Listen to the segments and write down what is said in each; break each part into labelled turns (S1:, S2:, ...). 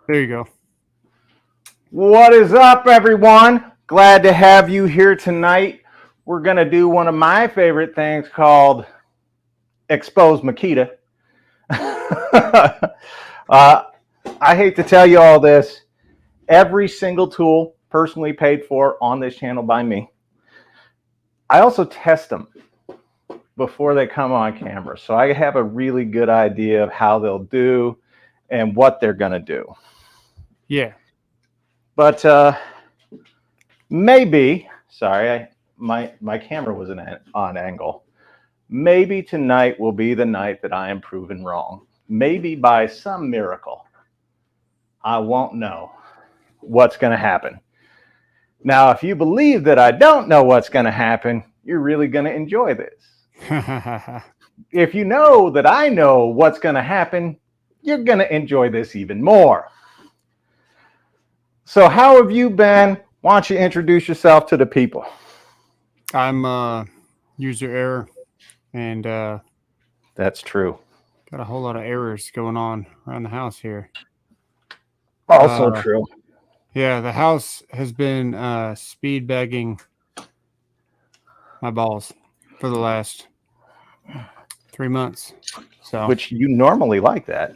S1: There you go.
S2: What is up, everyone? Glad to have you here tonight. We're going to do one of my favorite things called Expose Makita. I hate to tell you all this. Every single tool personally paid for on this channel by me. I also test them before they come on camera. So I have a really good idea of how they'll do and what they're going to do.
S1: Yeah.
S2: But maybe, sorry, my camera was on angle. Maybe tonight will be the night that I am proven wrong. Maybe by some miracle, I won't know what's going to happen. Now, if you believe that I don't know what's going to happen, you're really going to enjoy this. If you know that I know what's going to happen, you're going to enjoy this even more. So how have you been? Why don't you introduce yourself to the people?
S1: I'm user error, and
S2: That's true.
S1: got a whole lot of errors going on around the house here.
S2: Also true.
S1: Yeah, the house has been speed bagging my balls for the last 3 months. So,
S2: which you normally like that.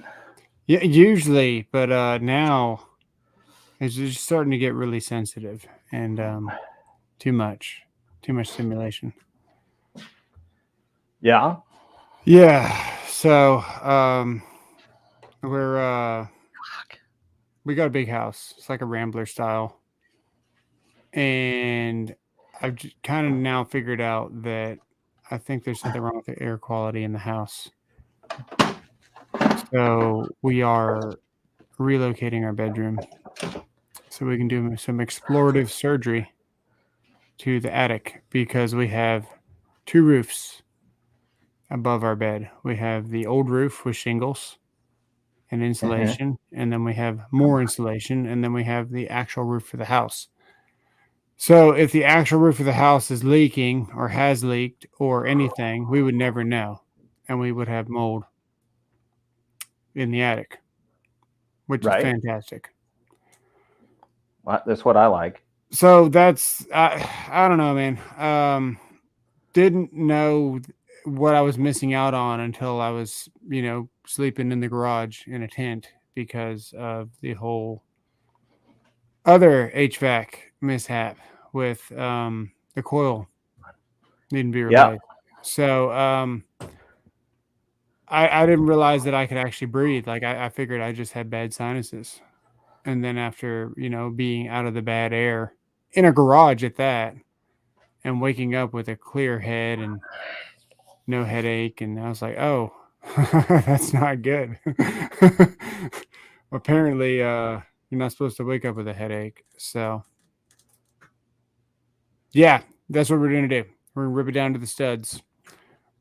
S1: Yeah, usually, but now it's just starting to get really sensitive and too much stimulation.
S2: Yeah.
S1: Yeah. So we got a big house. It's like a Rambler style. And I've kind of now figured out that I think there's something wrong with the air quality in the house. So we are relocating our bedroom so we can do some explorative surgery to the attic because we have two roofs above our bed. We have the old roof with shingles and insulation, and then we have more insulation, and then we have the actual roof for the house. So if the actual roof of the house is leaking or has leaked or anything, we would never know, and we would have mold in the attic, which is fantastic.
S2: Well, that's what I like.
S1: So that's I don't know, man. Didn't know what I was missing out on until I was, sleeping in the garage in a tent because of the whole other HVAC mishap with the coil needing to be replaced. Yeah. So I didn't realize that I could actually breathe. Like I figured I just had bad sinuses. And then after, being out of the bad air in a garage at that and waking up with a clear head and no headache. And I was like, oh, that's not good. Apparently, you're not supposed to wake up with a headache. So, yeah, that's what we're going to do. We're going to rip it down to the studs.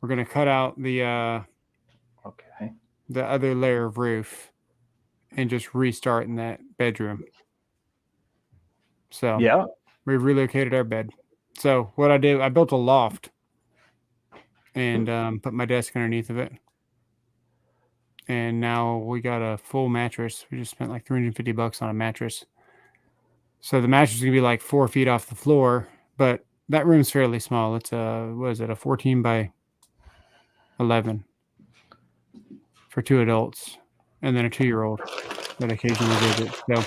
S1: We're going to cut out the other layer of roof and just restart in that bedroom. So,
S2: yeah,
S1: we relocated our bed. So, what I did, I built a loft and put my desk underneath of it. And now we got a full mattress. We just spent like $350 on a mattress. So the mattress is going to be like 4 feet off the floor, but that room's fairly small. It's a 14 by 11 for two adults and then a 2-year-old that occasionally visits. So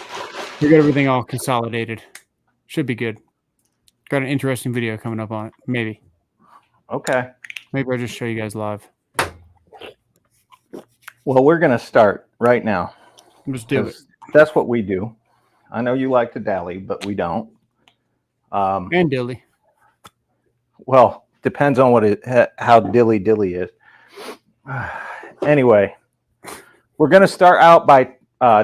S1: we got everything all consolidated. Should be good. Got an interesting video coming up on it. Maybe.
S2: Okay.
S1: Maybe I'll just show you guys live.
S2: Well, we're going to start right now.
S1: Let's do it.
S2: That's what we do. I know you like to dally, but we don't.
S1: And dilly.
S2: Well, depends on how dilly is. Anyway, we're going to start out by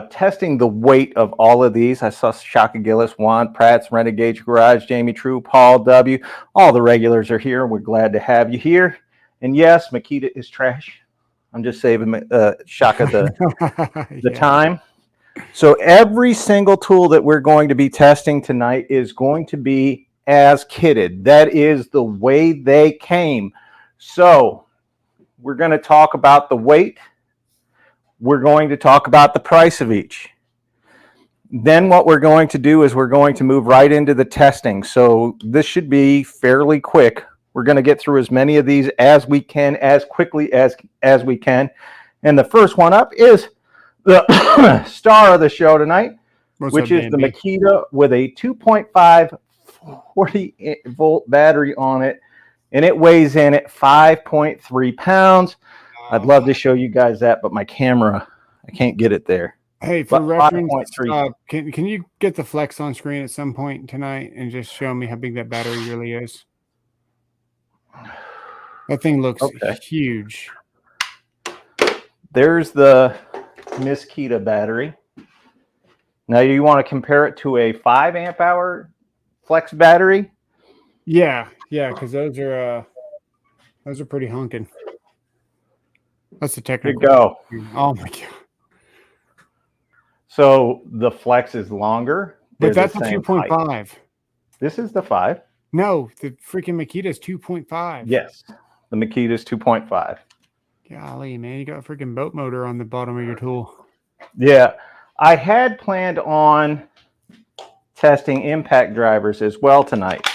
S2: testing the weight of all of these. I saw Shaka Gillis, Juan Pratt's Renegade Garage, Jamie True, Paul W. All the regulars are here. We're glad to have you here. And yes, Makita is trash. I'm just saving Shaka the time. So every single tool that we're going to be testing tonight is going to be as kitted. That is the way they came. So we're going to talk about the weight. We're going to talk about the price of each. Then what we're going to do is we're going to move right into the testing. So this should be fairly quick. We're going to get through as many of these as we can, as quickly as we can. And the first one up is the star of the show tonight, which is the Makita with a 2.5 40-volt battery on it. And it weighs in at 5.3 pounds. I'd love to show you guys that, but my camera, I can't get it there.
S1: Hey, for reference, can you get the Flex on screen at some point tonight and just show me how big that battery really is? That thing looks huge.
S2: There's the Miss Kita battery. Now you want to compare it to a 5 amp hour Flex battery?
S1: Yeah, because those are pretty honking. That's the technical.
S2: Here you go.
S1: Oh my god.
S2: So the Flex is longer,
S1: but that's a 2.5.
S2: This is the 5.
S1: No, the freaking Makita is 2.5.
S2: Yes, the Makita is 2.5.
S1: Golly, man, you got a freaking boat motor on the bottom of your tool.
S2: Yeah, I had planned on testing impact drivers as well tonight,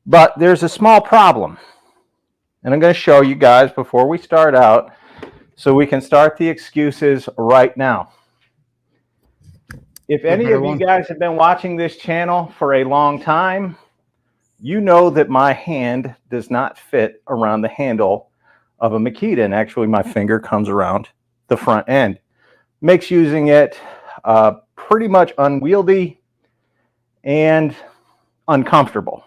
S2: but there's a small problem, and I'm going to show you guys before we start out, so we can start the excuses right now. If any of you guys have been watching this channel for a long time, you know that my hand does not fit around the handle of a Makita, and actually my finger comes around the front end. Makes using it pretty much unwieldy and uncomfortable.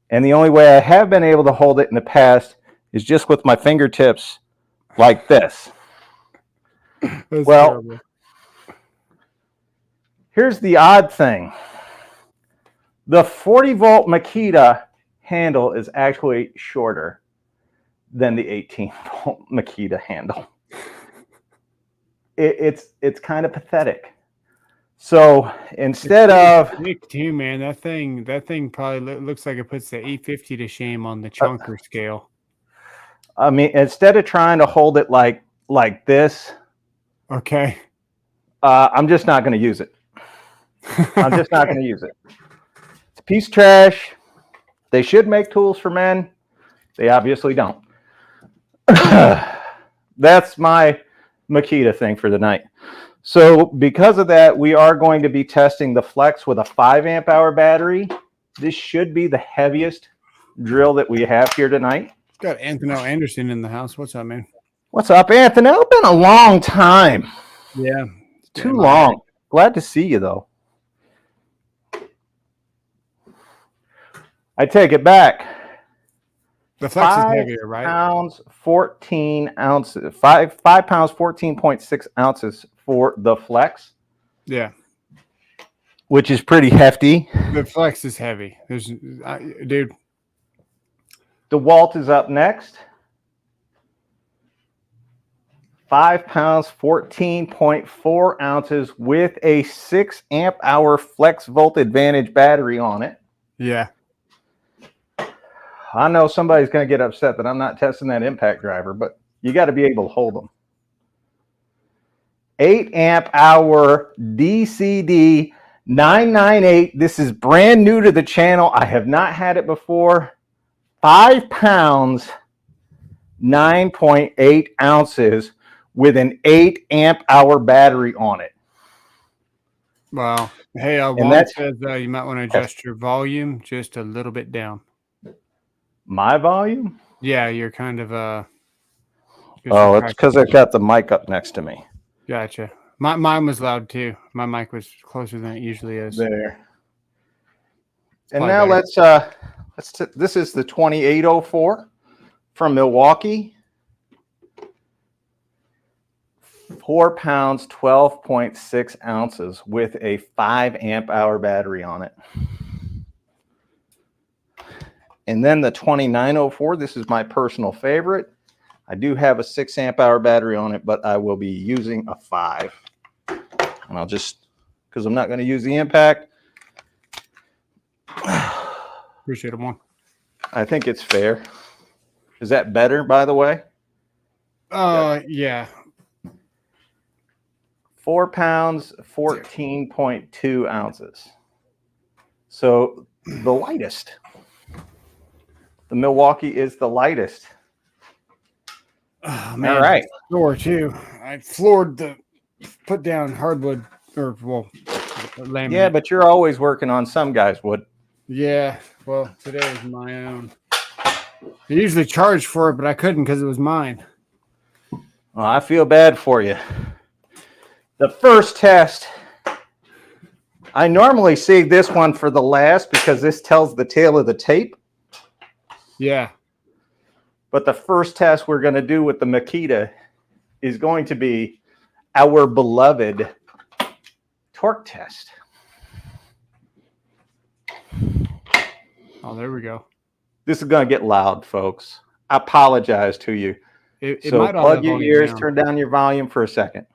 S2: And the only way I have been able to hold it in the past is just with my fingertips like this. Well, terrible. Here's the odd thing. The 40-volt Makita handle is actually shorter than the 18-volt Makita handle. It's kind of pathetic. So instead of
S1: big too, man, that thing probably looks like it puts the 850 to shame on the chunker scale.
S2: I mean, instead of trying to hold it like this,
S1: okay,
S2: I'm just not going to use it. I'm just not going to use it. It's a piece of trash. They should make tools for men. They obviously don't. That's my Makita thing for the night. So because of that, we are going to be testing the Flex with a 5 amp hour battery. This should be the heaviest drill that we have here tonight.
S1: Got Anthony Anderson in the house. What's up, man?
S2: What's up, Anthony? It's been a long time.
S1: Yeah.
S2: Too long. Glad to see you, though. I take it back.
S1: The Flex is heavier, right?
S2: 5 pounds, 14 ounces. 5 pounds, 14.6 ounces for the Flex.
S1: Yeah.
S2: Which is pretty hefty.
S1: The Flex is heavy. Dude.
S2: Dewalt is up next. 5 pounds, 14.4 ounces with a 6 amp hour FlexVolt Advantage battery on it.
S1: Yeah.
S2: I know somebody's going to get upset that I'm not testing that impact driver, but you got to be able to hold them. 8 amp hour DCD998. This is brand new to the channel. I have not had it before. 5 pounds, 9.8 ounces with an 8 amp hour battery on it.
S1: Wow. Hey, Juan says you might want to adjust your volume just a little bit down.
S2: My volume?
S1: Yeah, you're kind of
S2: oh, it's because I got the mic up next to me.
S1: Gotcha. Mine was loud too. My mic was closer than it usually is.
S2: There. And now let's this is the 2804 from Milwaukee. 4 pounds, 12.6 ounces with a 5 amp hour battery on it. And then the 2904, this is my personal favorite. I do have a 6 amp hour battery on it, but I will be using a 5. And I'll just, because I'm not going to use the impact.
S1: Appreciate it more.
S2: I think it's fair. Is that better, by the way?
S1: Yeah.
S2: 4 pounds, 14.2 ounces. So the lightest. The Milwaukee is the lightest.
S1: Oh, man.
S2: All right.
S1: Floor too. I floored the put down hardwood or laminate.
S2: Yeah, but you're always working on some guys' wood.
S1: Yeah. Well, today is my own. I usually charge for it, but I couldn't because it was mine.
S2: Well, I feel bad for you. The first test, I normally save this one for the last because this tells the tale of the tape.
S1: Yeah.
S2: But the first test we're going to do with the Makita is going to be our beloved torque test.
S1: Oh, there we go.
S2: This is going to get loud, folks. I apologize to you.
S1: It
S2: So
S1: might all
S2: plug
S1: have
S2: your
S1: volume
S2: ears,
S1: down.
S2: turn down your volume for a second.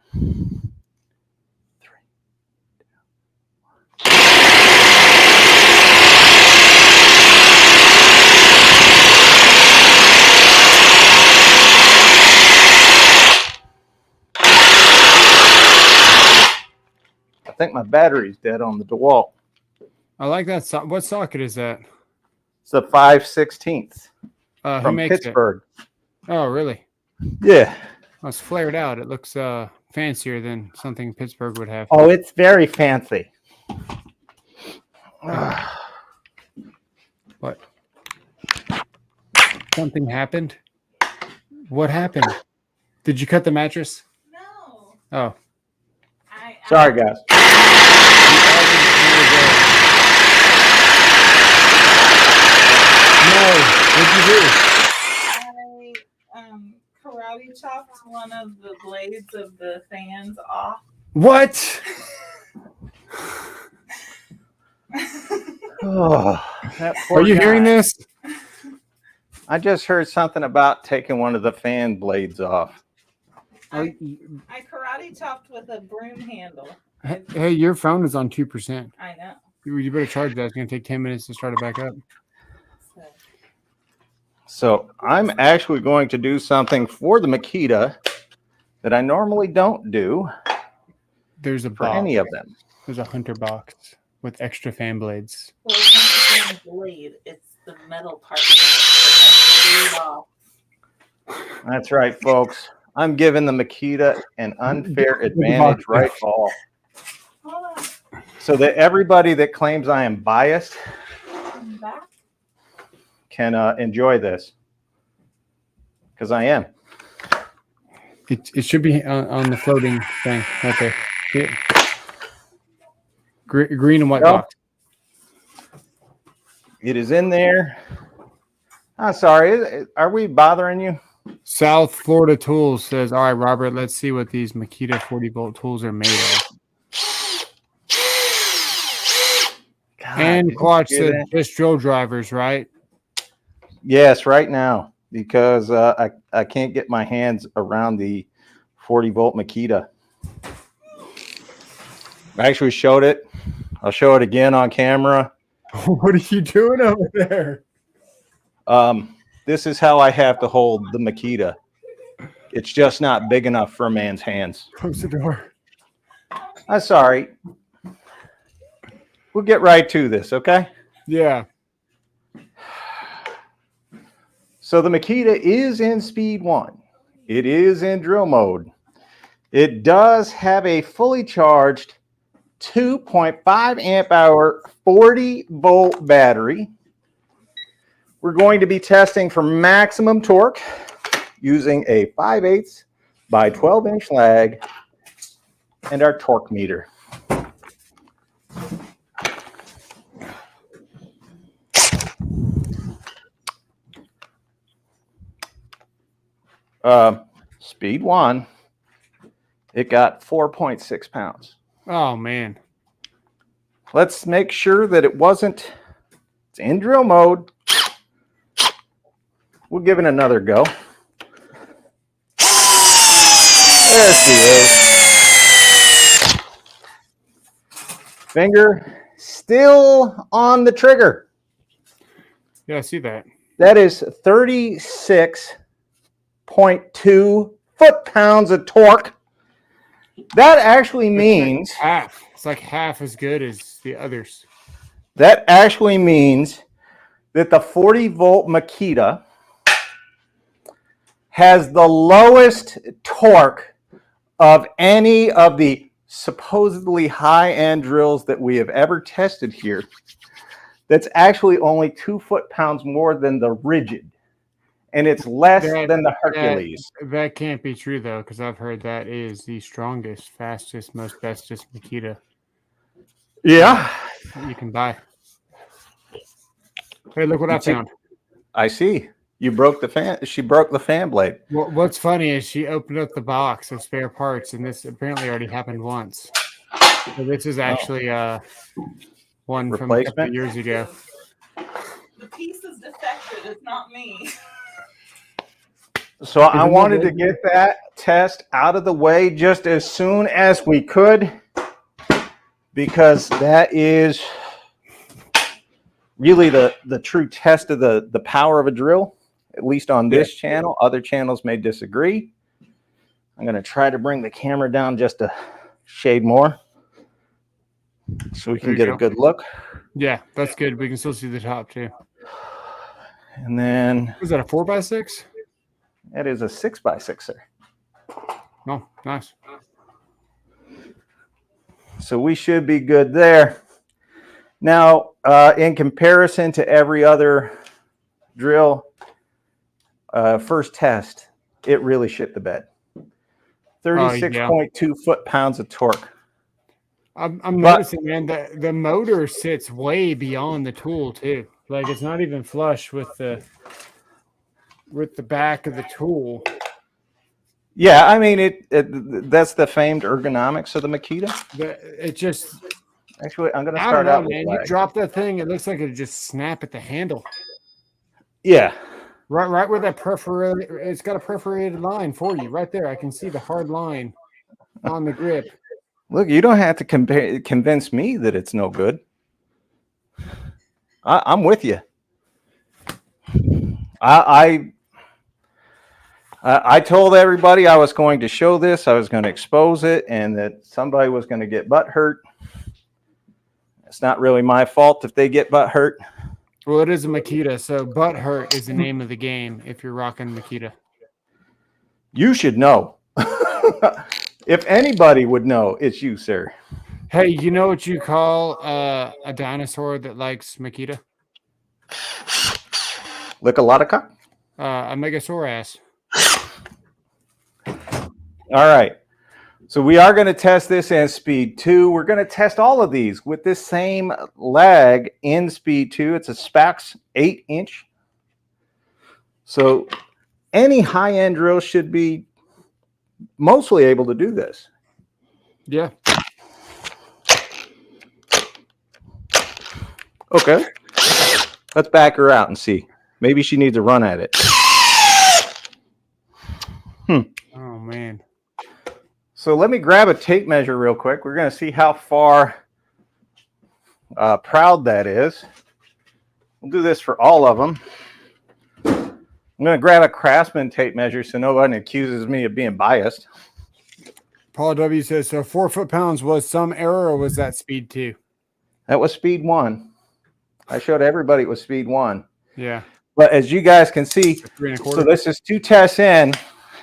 S2: I think my battery's dead on the Dewalt.
S1: I like that. What socket is that?
S2: It's the 5/16
S1: Who
S2: from
S1: makes
S2: Pittsburgh.
S1: it? Oh, really?
S2: Yeah.
S1: Oh, it's flared out. It looks fancier than something Pittsburgh would have.
S2: Oh, it's very fancy.
S1: What? Something happened? What happened? Did you cut the mattress?
S3: No.
S1: Oh.
S2: Sorry, guys.
S1: No. What'd you do?
S3: I karate chopped one of the blades of the fans off.
S1: What?
S2: Oh, that poor
S1: Are you
S2: guy.
S1: hearing this?
S2: I just heard something about taking one of the fan blades off.
S3: I karate chopped with a broom handle.
S1: Hey, your phone is on 2%.
S3: I know.
S1: You better charge that. It's going to take 10 minutes to start it back up.
S2: So I'm actually going to do something for the Makita that I normally don't do
S1: There's a
S2: for
S1: box.
S2: any of them.
S1: There's a hunter box with extra fan blades.
S3: Well, it's not the fan blade. It's the metal part that I screwed off.
S2: That's right, folks. I'm giving the Makita an unfair advantage right all.
S3: Hold on.
S2: So that everybody that claims I am biased
S3: I'm back.
S2: can enjoy this. Because I am.
S1: It should be on the floating thing right there. Yeah. Green and white
S2: No.
S1: box.
S2: It is in there. I'm sorry. Are we bothering you?
S1: South Florida Tools says, all right, Robert, let's see what these Makita 40-volt tools are made of.
S2: God,
S1: And
S2: did you
S1: Quatch
S2: hear
S1: said,
S2: that?
S1: just drill drivers, right?
S2: Yes, right now. Because I can't get my hands around the 40-volt Makita. I actually showed it. I'll show it again on camera.
S1: What are you doing over there?
S2: This is how I have to hold the Makita. It's just not big enough for a man's hands.
S1: Close the door.
S2: I'm sorry. We'll get right to this, okay?
S1: Yeah.
S2: So the Makita is in speed 1. It is in drill mode. It does have a fully charged 2.5 amp hour 40-volt battery. We're going to be testing for maximum torque using a 5/8 by 12-inch lag and our torque meter. Speed 1, it got 4.6 pounds.
S1: Oh, man.
S2: Let's make sure that it's in drill mode. We'll give it another go. There she is. Finger still on the trigger.
S1: Yeah, I see that.
S2: That is 36.2 foot-pounds of torque. That actually means
S1: half. It's like half as good as the others.
S2: that the 40-volt Makita has the lowest torque of any of the supposedly high-end drills that we have ever tested here. That's actually only 2 foot-pounds more than the rigid, and it's less than the Hercules.
S1: That can't be true though, because I've heard that is the strongest, fastest, most bestest Makita.
S2: Yeah,
S1: you can buy. Hey, look what I found.
S2: I see. You broke the fan. She broke the fan blade.
S1: Well, what's funny is she opened up the box of spare parts, and this apparently already happened once. So this is actually one from a couple of years ago.
S3: The piece is defective. It's not me.
S2: So I wanted to get that test out of the way just as soon as we could, because that is really the true test of the power of a drill, at least on this channel. Other channels may disagree. I'm going to try to bring the camera down just a shade more so we can get a good look.
S1: Yeah, that's good. We can still see the top too.
S2: And then...
S1: Is that a 4x6?
S2: That is a 6x6, sir.
S1: Oh, nice.
S2: So we should be good there. Now, in comparison to every other drill, first test, it really shit the bed. 36.2 foot-pounds of torque.
S1: I'm noticing, man, the motor sits way beyond the tool too. Like it's not even flush with the back of the tool.
S2: Yeah, I mean that's the famed ergonomics of the Makita.
S1: It just
S2: actually, I'm gonna start out.
S1: Man, you drop that thing, it looks like it just snap at the handle.
S2: Yeah,
S1: right where that perforated. It's got a perforated line for you right there. I can see the hard line on the grip.
S2: Look, you don't have to convince me that it's no good. I'm with you. I told everybody I was going to show this, I was going to expose it, and that somebody was going to get butt hurt. It's not really my fault if they get butt hurt.
S1: Well, it is a Makita, so butt hurt is the name of the game if you're rocking Makita.
S2: You should know. If anybody would know, it's you, sir.
S1: Hey, you know what you call a dinosaur that likes Makita?
S2: Lick a lot of cock?
S1: A Megasaurus.
S2: All right. So we are going to test this in Speed 2. We're going to test all of these with this same lag in Speed 2. It's a Spax 8-inch. So any high-end drill should be mostly able to do this.
S1: Yeah.
S2: Okay. Let's back her out and see. Maybe she needs a run at it.
S1: Oh, man.
S2: So let me grab a tape measure real quick. We're going to see how far proud that is. We'll do this for all of them. I'm going to grab a Craftsman tape measure so nobody accuses me of being biased.
S1: Paul W. says, so 4 foot-pounds was some error, or was that Speed 2?
S2: That was Speed 1. I showed everybody it was Speed 1.
S1: Yeah.
S2: But as you guys can see,
S1: 3 1/4.
S2: so this is 2 tests in.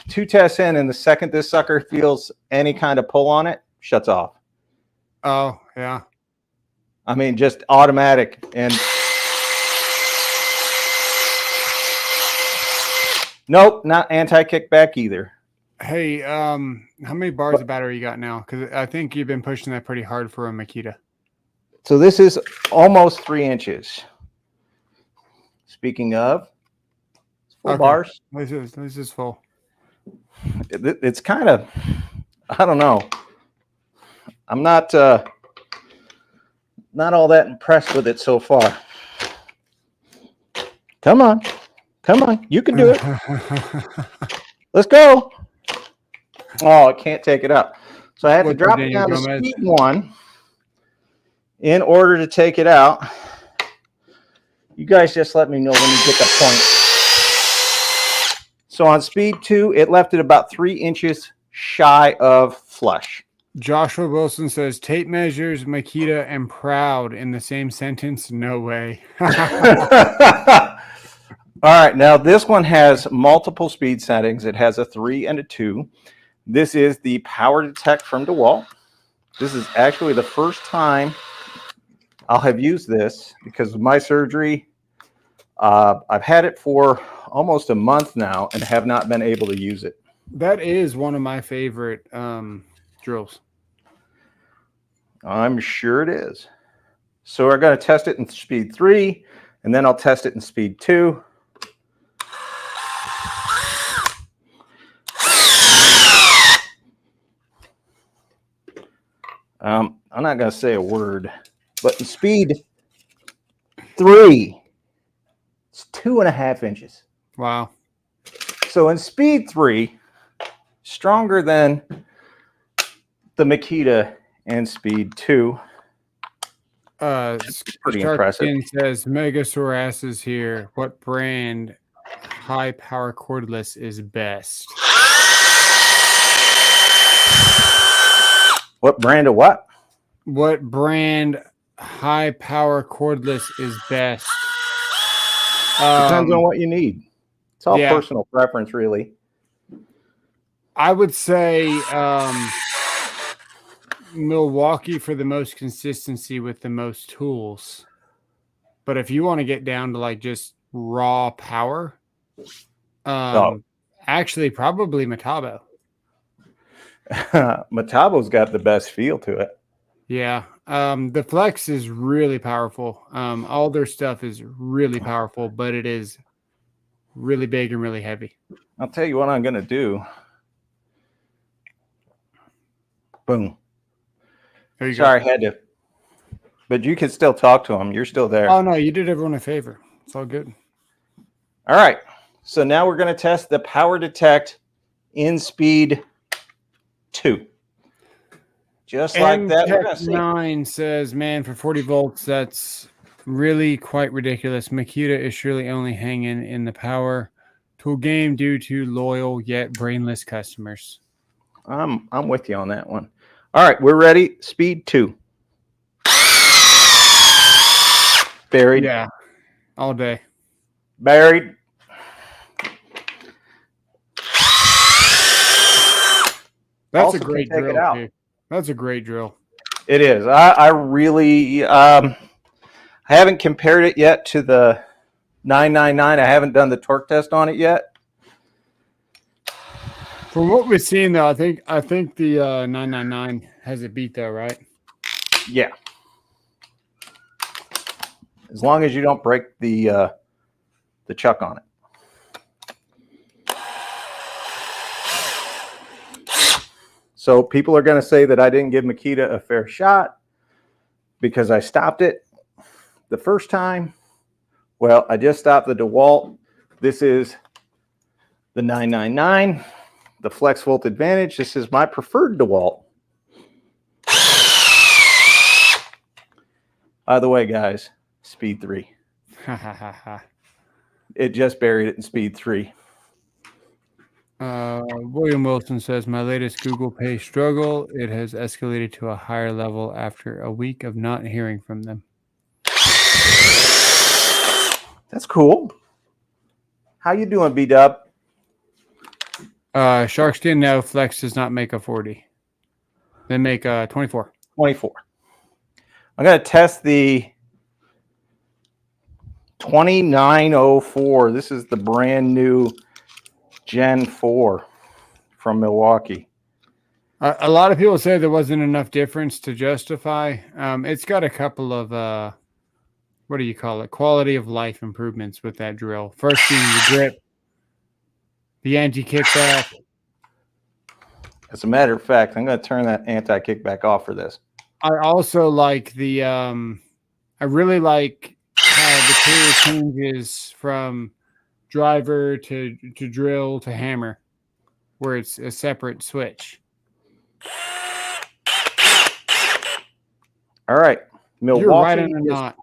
S2: 2 tests in, and the second this sucker feels any kind of pull on it, shuts off.
S1: Oh, yeah.
S2: I mean, just automatic. And nope, not anti-kickback either.
S1: Hey, how many bars of battery you got now? Because I think you've been pushing that pretty hard for a Makita.
S2: So this is almost 3 inches. Speaking of, it's full bars.
S1: This is full.
S2: It's kind of, I don't know. I'm not all that impressed with it so far. Come on. Come on. You can do it. Let's go. Oh, I can't take it up. So I had to drop it down to Speed 1 in order to take it out. You guys just let me know when you get the point. So on Speed 2, it left it about 3 inches shy of flush.
S1: Joshua Wilson says tape measures, Makita, and proud in the same sentence. No way.
S2: All right, now this one has multiple speed settings. It has a 3 and a 2. This is the Power Detect from Dewalt. This is actually the first time I'll have used this because of my surgery. I've had it for almost a month now and have not been able to use it.
S1: That is one of my favorite drills.
S2: I'm sure it is. So we're going to test it in speed 3, and then I'll test it in speed 2. I'm not going to say a word, but in speed 3, it's 2.5 inches.
S1: Wow.
S2: So in speed 3, stronger than the Makita in speed 2. Pretty impressive.
S1: Says Megasaur ass is here. What brand high power cordless is best?
S2: What brand of what?
S1: What brand high power cordless is best?
S2: Depends on what you need. It's all
S1: yeah.
S2: personal preference, really.
S1: I would say Milwaukee for the most consistency with the most tools. But if you want to get down to like just raw power, actually probably Metabo.
S2: Metabo's got the best feel to it.
S1: Yeah. The Flex is really powerful. All their stuff is really powerful, but it is really big and really heavy.
S2: I'll tell you what I'm going to do. Boom.
S1: There you
S2: Sorry,
S1: go.
S2: I had to. But you can still talk to him. You're still there.
S1: Oh, no, you did everyone a favor. It's all good.
S2: All right. So now we're going to test the Power Detect in speed 2. Just like that. We're going to see.
S1: 9 says, man, for 40 volts, that's really quite ridiculous. Makita is surely only hanging in the power tool game due to loyal yet brainless customers.
S2: I'm with you on that one. All right, we're ready. Speed 2. Buried.
S1: Yeah, all day.
S2: Buried.
S1: That's
S2: Also
S1: a great
S2: can take
S1: drill.
S2: it out.
S1: Dude. That's a great drill.
S2: It is. I really I haven't compared it yet to the 999. I haven't done the torque test on it yet.
S1: From what we've seen, though, I think the 999 has it beat, though, right?
S2: Yeah. As long as you don't break the chuck on it. So people are going to say that I didn't give Makita a fair shot because I stopped it the first time. Well, I just stopped the Dewalt. This is the 999, the Flexvolt Advantage. This is my preferred Dewalt. By the way, guys, speed 3. It just buried it in speed 3.
S1: William Wilson says, my latest Google Pay struggle, it has escalated to a higher level after a week of not hearing from them.
S2: That's cool. How you doing, B-Dub?
S1: Sharks didn't know Flex does not make a 40. They make a 24.
S2: 24. I'm going to test the 2904. This is the brand new Gen 4 from Milwaukee.
S1: A lot of people say there wasn't enough difference to justify. It's got a couple of, what do you call it? Quality of life improvements with that drill. First being the grip, the anti-kickback.
S2: As a matter of fact, I'm going to turn that anti-kickback off for this.
S1: I also like the, I really like how the tool changes from driver to drill to hammer, where it's a separate switch.
S2: All right. Milwaukee.
S1: You're right on or not.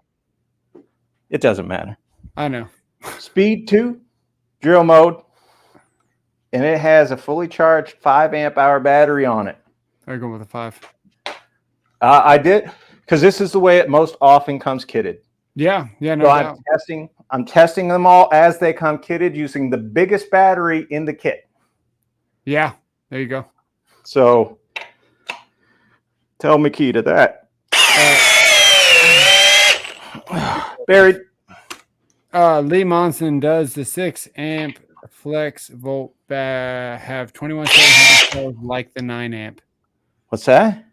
S2: It doesn't matter.
S1: I know.
S2: Speed 2, drill mode, and it has a fully charged 5 amp hour battery on it.
S1: I go with a 5.
S2: I did, because this is the way it most often comes kitted.
S1: Yeah, no
S2: So
S1: doubt.
S2: I'm testing them all as they come kitted using the biggest battery in the kit.
S1: Yeah, there you go.
S2: So tell Makita that. Barry.
S1: Lee Monson, does the 6 amp Flexvolt have 21700 cells like the 9 amp?
S2: What's that?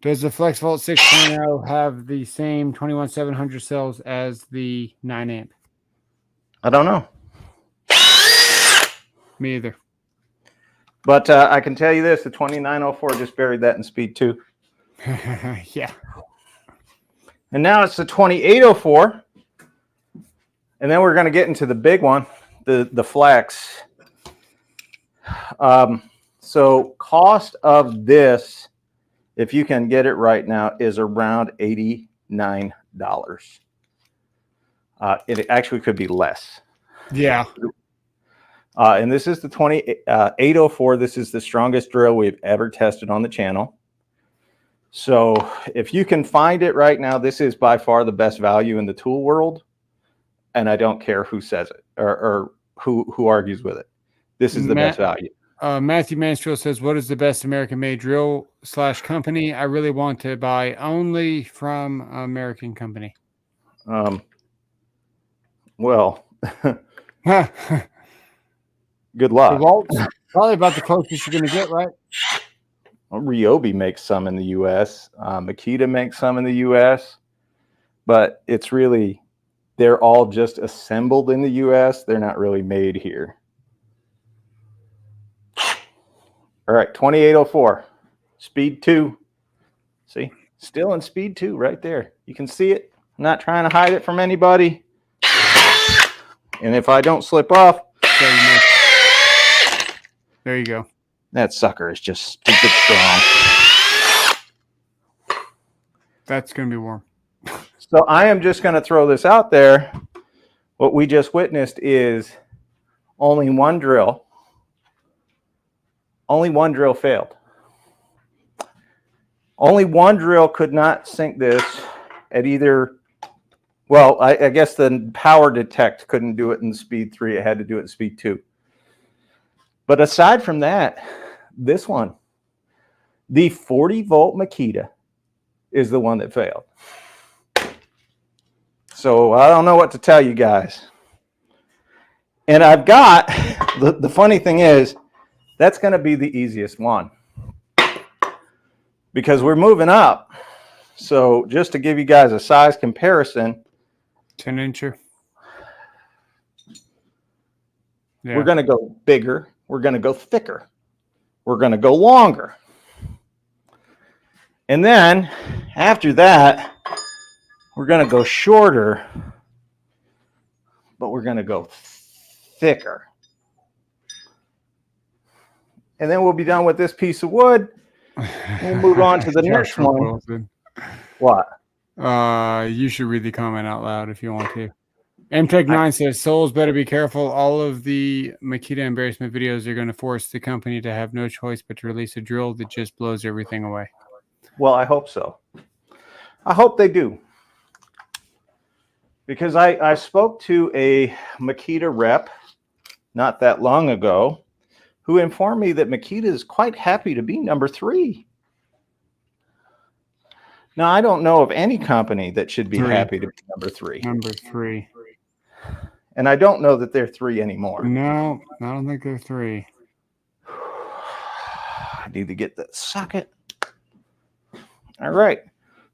S1: Does the Flexvolt 6.0 have the same 21700 cells as the 9 amp?
S2: I don't know.
S1: Me either.
S2: But I can tell you this, the 2904 just buried that in speed 2.
S1: Yeah.
S2: And now it's the 2804. And then we're going to get into the big one, the Flex. So cost of this, if you can get it right now, is around $89. It actually could be less.
S1: Yeah.
S2: And this is the 2804. This is the strongest drill we've ever tested on the channel. So if you can find it right now, this is by far the best value in the tool world. And I don't care who says it or who argues with it. This is the best value.
S1: Matthew Mansfield says, what is the best American-made drill / company? I really want to buy only from American company.
S2: Well, good luck.
S1: Dewalt's probably about the closest you're going to get, right?
S2: Well, Ryobi makes some in the U.S. Makita makes some in the U.S. But it's really, they're all just assembled in the U.S. They're not really made here. All right, 2804, speed 2. See, still in speed 2 right there. You can see it. I'm not trying to hide it from anybody. And if I don't slip off,
S1: there you go.
S2: That sucker is just stupid strong.
S1: That's going to be warm.
S2: So I am just going to throw this out there. What we just witnessed is only one drill. Only one drill failed. Only one drill could not sink this at either. Well, I guess the Power Detect couldn't do it in speed 3. It had to do it in speed 2. But aside from that, this one, the 40-volt Makita, is the one that failed. So I don't know what to tell you guys. And I've got, the funny thing is, that's going to be the easiest one. Because we're moving up. So just to give you guys a size comparison.
S1: 10-incher. Yeah.
S2: We're going to go bigger. We're going to go thicker. We're going to go longer. And then after that, we're going to go shorter, but we're going to go thicker. And then we'll be done with this piece of wood. We'll move on to the next one.
S1: Wilson.
S2: What?
S1: You should read the comment out loud if you want to. MTech9 says, Souls better be careful. All of the Makita embarrassment videos are going to force the company to have no choice but to release a drill that just blows everything away.
S2: Well, I hope so. I hope they do. Because I spoke to a Makita rep not that long ago who informed me that Makita is quite happy to be number 3. Now, I don't know of any company that should be happy to be number 3.
S1: Number 3.
S2: And I don't know that they're 3 anymore.
S1: No, I don't think they're 3.
S2: I need to get the socket. All right.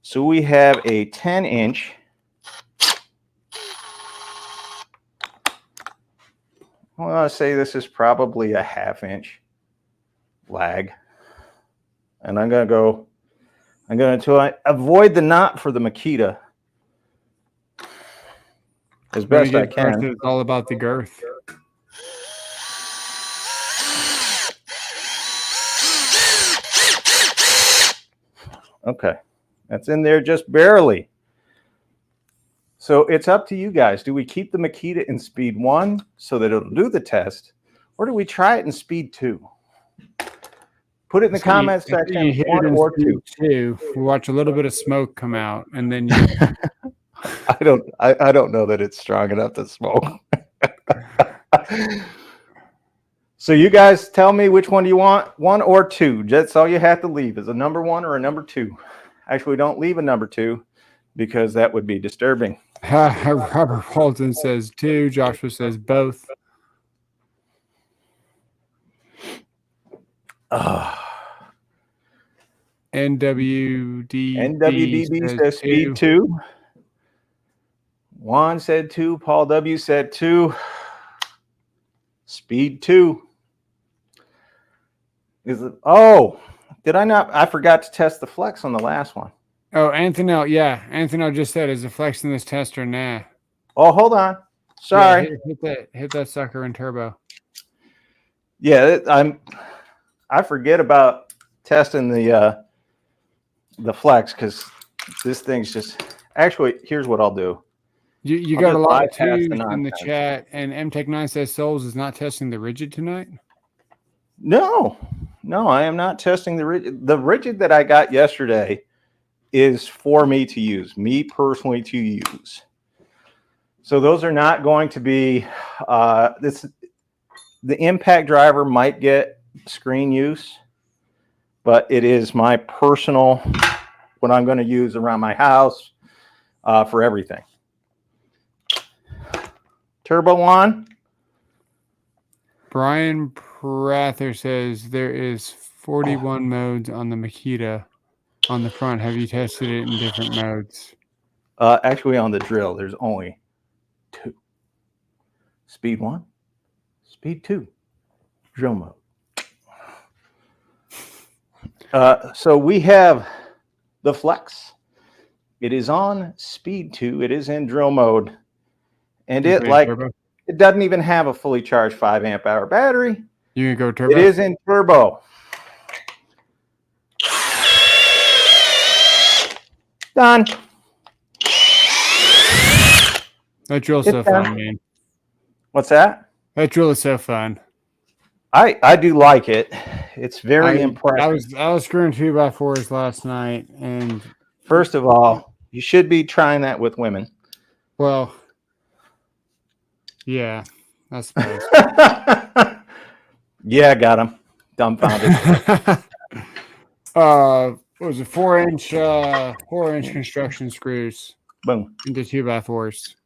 S2: So we have a 10-inch. Well, I say this is probably a 1/2-inch lag. And I'm going to avoid the knot for the Makita as best I can.
S1: It's all about the girth.
S2: Okay. That's in there just barely. So it's up to you guys. Do we keep the Makita in speed 1 so that it'll do the test, or do we try it in speed 2? Put it in the comment
S1: You
S2: section,
S1: hit it
S2: 1
S1: in
S2: or
S1: speed
S2: 2.
S1: 2. We watch a little bit of smoke come out, and then you.
S2: I don't know that it's strong enough to smoke. So you guys tell me which one do you want, 1 or 2. That's all you have to leave is a number 1 or a number 2. Actually, don't leave a number 2 because that would be disturbing.
S1: Robert Walton says 2. Joshua says both.
S2: NWDB says speed 2. Juan said 2. Paul W said 2. Speed 2. Is it? Oh, did I not? I forgot to test the flex on the last one.
S1: Oh, Anthony, yeah. Anthony just said, is the flex in this tester? Nah.
S2: Oh, hold on. Sorry.
S1: Yeah, hit that sucker in turbo.
S2: Yeah, I forget about testing the flex because this thing's just. Actually, here's what I'll do.
S1: You got a lot of twos in the chat, and MTech9 says Souls is not testing the rigid tonight.
S2: No, I am not testing the rigid. The rigid that I got yesterday is for me to use, me personally to use. So those are not going to be the impact driver might get screen use, but it is my personal what I'm going to use around my house for everything. Turbo on.
S1: Brian Prather says there is 41 modes on the Makita on the front. Have you tested it in different modes?
S2: Actually, on the drill, there's only 2. Speed 1, speed 2, drill mode. So we have the flex. It is on speed 2. It is in drill mode. And it doesn't even have a fully charged 5 amp hour battery.
S1: You can go turbo?
S2: It is in turbo. Done.
S1: That drill's so fun, man.
S2: What's that?
S1: That drill is so fun.
S2: I do like it. It's very impressive.
S1: I was screwing 2x4s last night, and
S2: first of all, you should be trying that with women.
S1: Well, yeah, I suppose.
S2: Yeah, got him. Dumbfounded.
S1: What was it? 4-inch construction screws.
S2: Boom.
S1: Into 2x4s.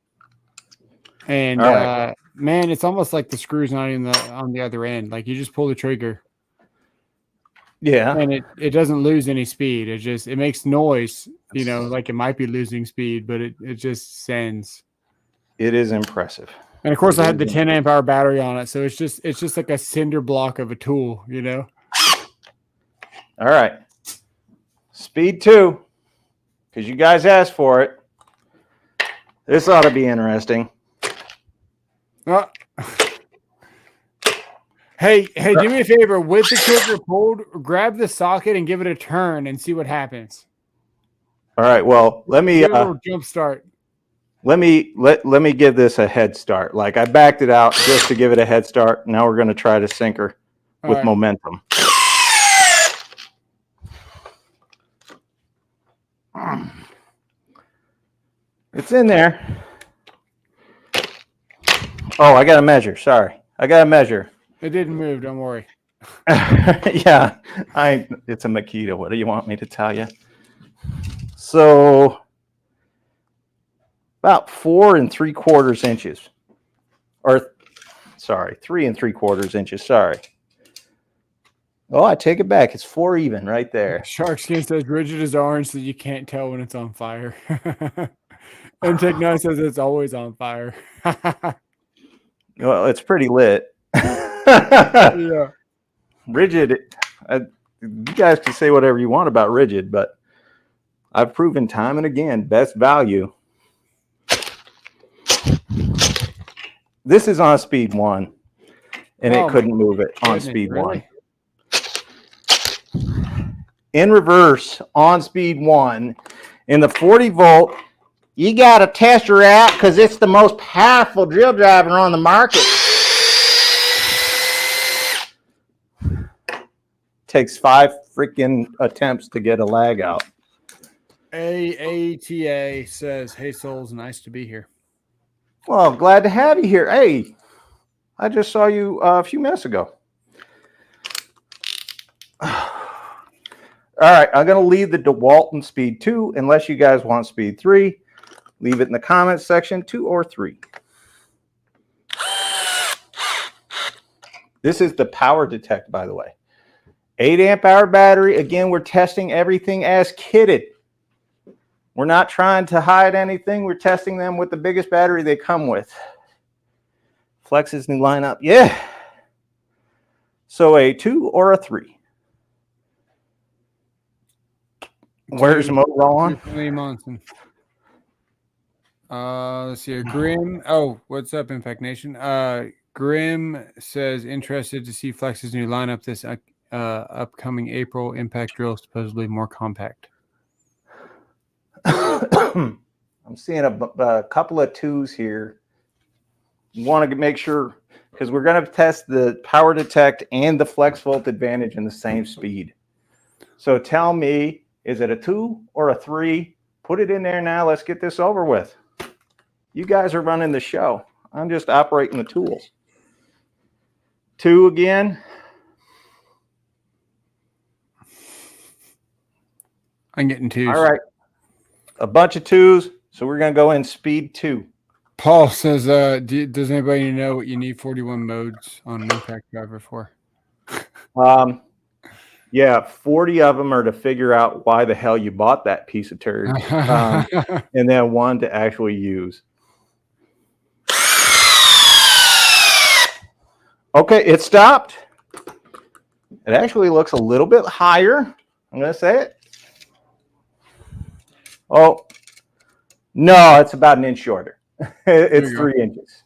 S1: And right. Man, it's almost like the screw's not even on the other end. Like you just pull the trigger.
S2: Yeah.
S1: And it doesn't lose any speed. It makes noise, like it might be losing speed, but it just sends.
S2: It is impressive.
S1: And of course I had the 10 amp hour battery on it, so it's just like a cinder block of a tool,
S2: All right. Speed 2. Because you guys asked for it. This ought to be interesting.
S1: Hey, do me a favor. With the trigger pulled, grab the socket and give it a turn and see what happens.
S2: All right. Well, let me
S1: jump start.
S2: Let me give this a head start. Like I backed it out just to give it a head start. Now we're going to try to sink her with momentum. It's in there. Oh, I got to measure. Sorry. I got to measure.
S1: It didn't move. Don't worry.
S2: Yeah. It's a Makita. What do you want me to tell you? So about 4 3/4 inches. Or, sorry, 3 3/4 inches. Sorry. Oh, I take it back. It's 4 even right there.
S1: Shark Skin says rigid is orange, so you can't tell when it's on fire. And Techno says it's always on fire.
S2: Well, it's pretty lit.
S1: Yeah.
S2: Rigid, you guys can say whatever you want about rigid, but I've proven time and again, best value. This is on speed 1, and it couldn't move it on speed 1. In reverse, on speed 1, in the 40 volt, you got to test your app because it's the most powerful drill driver on the market. takes 5 freaking attempts to get a lag out.
S1: AATA says, "Hey Souls, nice to be here."
S2: Well, glad to have you here. Hey, I just saw you a few minutes ago. All right, I'm going to leave the Dewalt in speed 2 unless you guys want speed 3. Leave it in the comments section, 2 or 3. This is the Power Detect, by the way. 8 amp hour battery. Again, we're testing everything as kitted. We're not trying to hide anything. We're testing them with the biggest battery they come with. Flex's new lineup. Yeah. So a 2 or a 3? Where's Mo rolling?
S1: Lee Monson. Let's see here. Grim. Oh, what's up, Impact Nation? Grim says interested to see Flex's new lineup this upcoming April. Impact drill supposedly more compact.
S2: I'm seeing a couple of 2s here. Want to make sure, because we're going to test the Power Detect and the Flexvolt Advantage in the same speed. So tell me, is it a 2 or a 3? Put it in there now. Let's get this over with. You guys are running the show. I'm just operating the tools. 2 again.
S1: I'm getting 2s.
S2: All right. A bunch of 2s. So we're going to go in speed 2.
S1: Paul says, does anybody know what you need 41 modes on an impact driver for?
S2: Yeah, 40 of them are to figure out why the hell you bought that piece of turd. And then 1 to actually use. Okay, it stopped. It actually looks a little bit higher. I'm going to say it. Oh, no, it's about an inch shorter. It's 3 inches.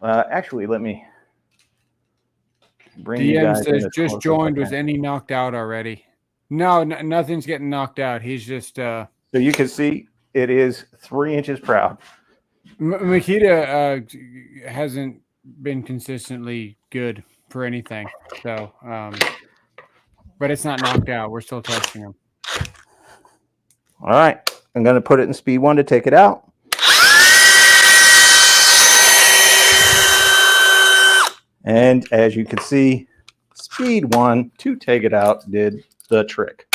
S2: Actually, let me bring you guys
S1: DM says,
S2: in
S1: just joined. Was any knocked out already? No, nothing's getting knocked out. He's just...
S2: So you can see it is 3 inches proud.
S1: Makita hasn't been consistently good for anything. So, but it's not knocked out. We're still testing them.
S2: All right. I'm going to put it in speed 1 to take it out. And as you can see, speed 1 to take it out did the trick.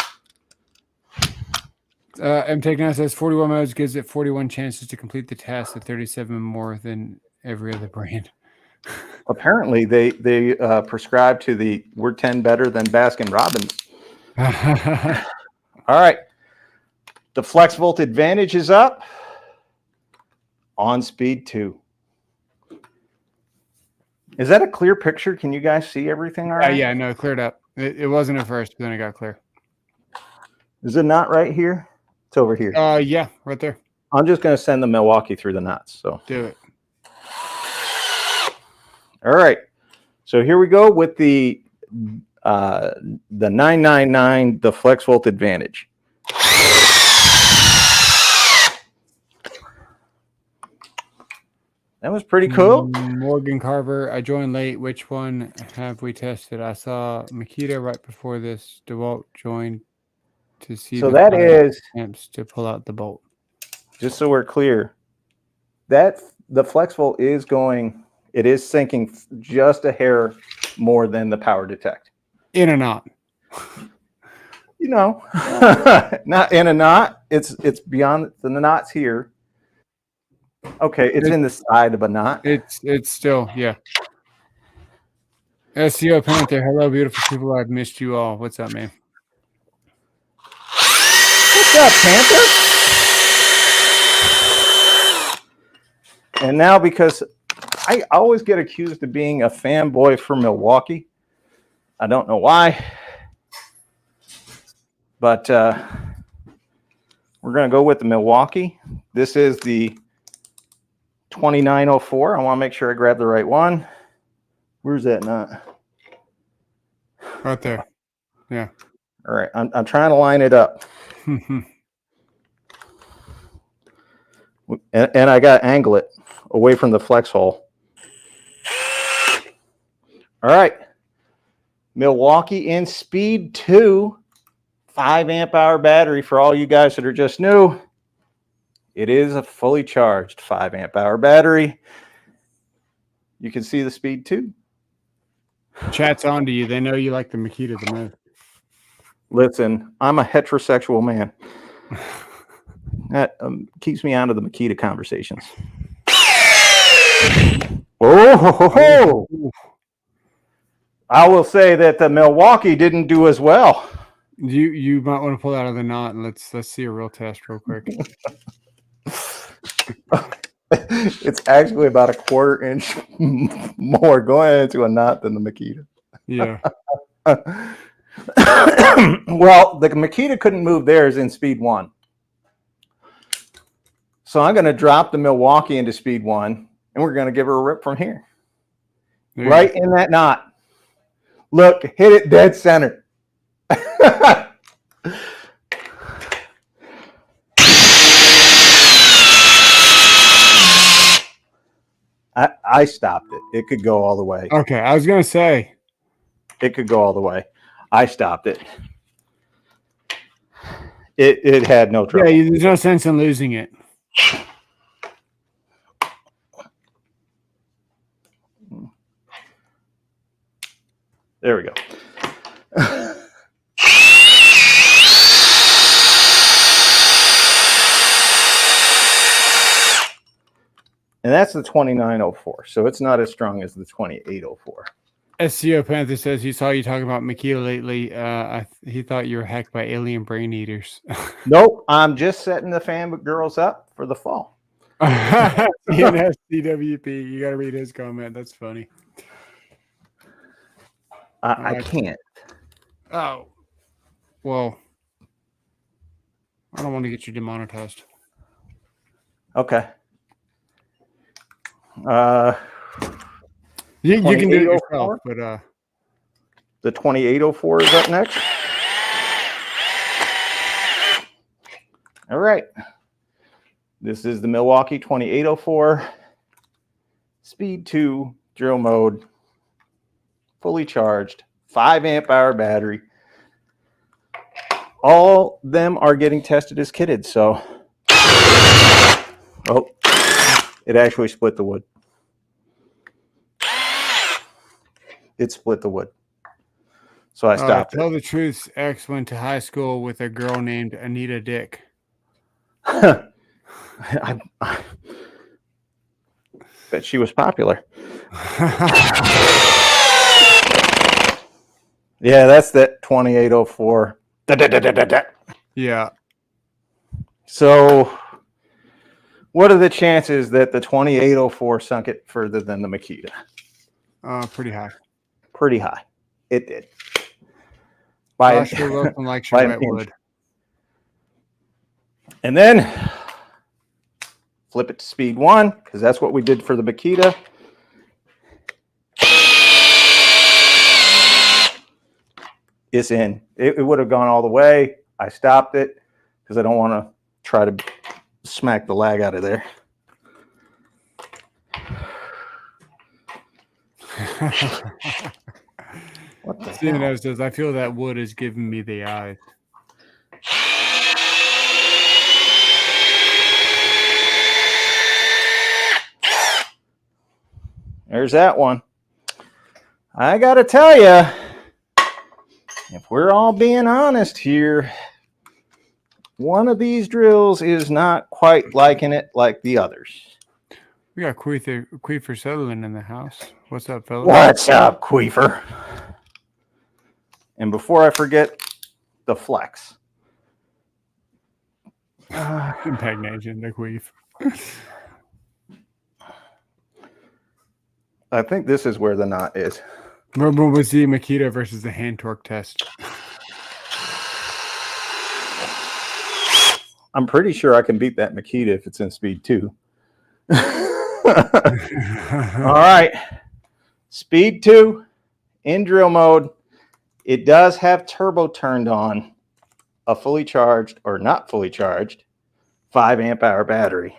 S1: MTech9 says 41 modes gives it 41 chances to complete the task, at 37 more than every other brand.
S2: Apparently, they prescribe to the we're 10 better than Baskin Robbins. All right. The Flexvolt Advantage is up on speed 2. Is that a clear picture? Can you guys see everything all right?
S1: Yeah, no, it cleared up. It wasn't at first, but then it got clear.
S2: Is it not right here? It's over here.
S1: Yeah, right there.
S2: I'm just going to send the Milwaukee through the knots. So
S1: do it.
S2: All right. So here we go with the 999, the Flexvolt Advantage. That was pretty cool.
S1: Morgan Carver, I joined late. Which one have we tested? I saw Makita right before this. DeWalt joined to see.
S2: So that is
S1: attempts to pull out the bolt. Just
S2: so we're clear, that the Flexvolt is going. It is sinking just a hair more than the Power Detect.
S1: In a knot.
S2: You know, not in a knot. It's beyond the knots here. Okay, it's in the side of a knot.
S1: It's still, yeah. SEO Panther, hello, beautiful people. I've missed you all. What's up, man?
S2: What's up, Panther? And now, because I always get accused of being a fanboy for Milwaukee. I don't know why. But we're going to go with the Milwaukee. This is the 2904. I want to make sure I grab the right one. Where's that knot?
S1: Right there. Yeah.
S2: All right. I'm trying to line it up. and I got to angle it away from the flex hole. All right. Milwaukee in Speed 2, 5 amp hour battery. For all you guys that are just new, it is a fully charged 5 amp hour battery. You can see the Speed 2.
S1: Chat's on to you. They know you like the Makita the most.
S2: Listen, I'm a heterosexual man. That keeps me out of the Makita conversations. Oh, I will say that the Milwaukee didn't do as well.
S1: You might want to pull out of the knot and let's see a real test real quick.
S2: It's actually about a 1/4 inch more going into a knot than the Makita.
S1: Yeah.
S2: Well, the Makita couldn't move theirs in Speed 1. So I'm going to drop the Milwaukee into Speed 1, and we're going to give her a rip from here. Right in that knot. Look, hit it dead center. I stopped it. It could go all the way.
S1: Okay, I was going to say.
S2: It could go all the way. I stopped it. It had no trouble.
S1: Yeah, there's no sense in losing it.
S2: There we go. And that's the 2904. So it's not as strong as the 2804.
S1: SCO Panther says he saw you talking about Makita lately. He thought you were hacked by alien brain eaters.
S2: Nope. I'm just setting the fan girls up for the fall.
S1: CWP. You got to read his comment. That's funny.
S2: I can't.
S1: Oh. Well, I don't want to get you demonetized.
S2: Okay.
S1: You can do it yourself, but
S2: the 2804 is up next. All right. This is the Milwaukee 2804 Speed 2 drill mode, fully charged, 5 amp hour battery. All them are getting tested as kitted, so it actually split the wood. It split the wood. So I stopped
S1: tell the truth, X went to high school with a girl named Anita Dick.
S2: I bet she was popular. Yeah, that's that 2804.
S1: Yeah.
S2: So what are the chances that the 2804 sunk it further than the Makita?
S1: Pretty high.
S2: Pretty high. It did.
S1: Like wet wood.
S2: And then flip it to Speed 1, because that's what we did for the Makita. It's in. It would have gone all the way. I stopped it because I don't want to try to smack the lag out of there. What the
S1: Steven
S2: hell?
S1: says, I feel that wood is giving me the eye.
S2: There's that one. I got to tell you, if we're all being honest here, one of these drills is not quite liking it like the others.
S1: We got Queefer Sutherland in the house. What's up, fellas?
S2: What's up, Queefer? And before I forget, the flex.
S1: Impregnation, the Queef.
S2: I think this is where the knot is.
S1: Remember was the Makita versus the hand torque test.
S2: I'm pretty sure I can beat that Makita if it's in Speed 2. All right. Speed 2 in drill mode. It does have turbo turned on, a fully charged or not fully charged 5 amp hour battery.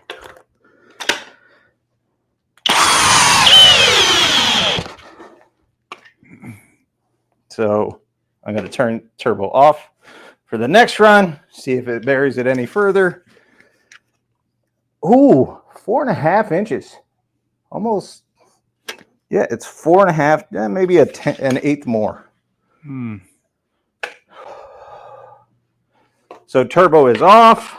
S2: So I'm going to turn turbo off for the next run, see if it buries it any further. Ooh, 4.5 inches. Almost, yeah, it's 4.5, maybe an eighth more. So turbo is off.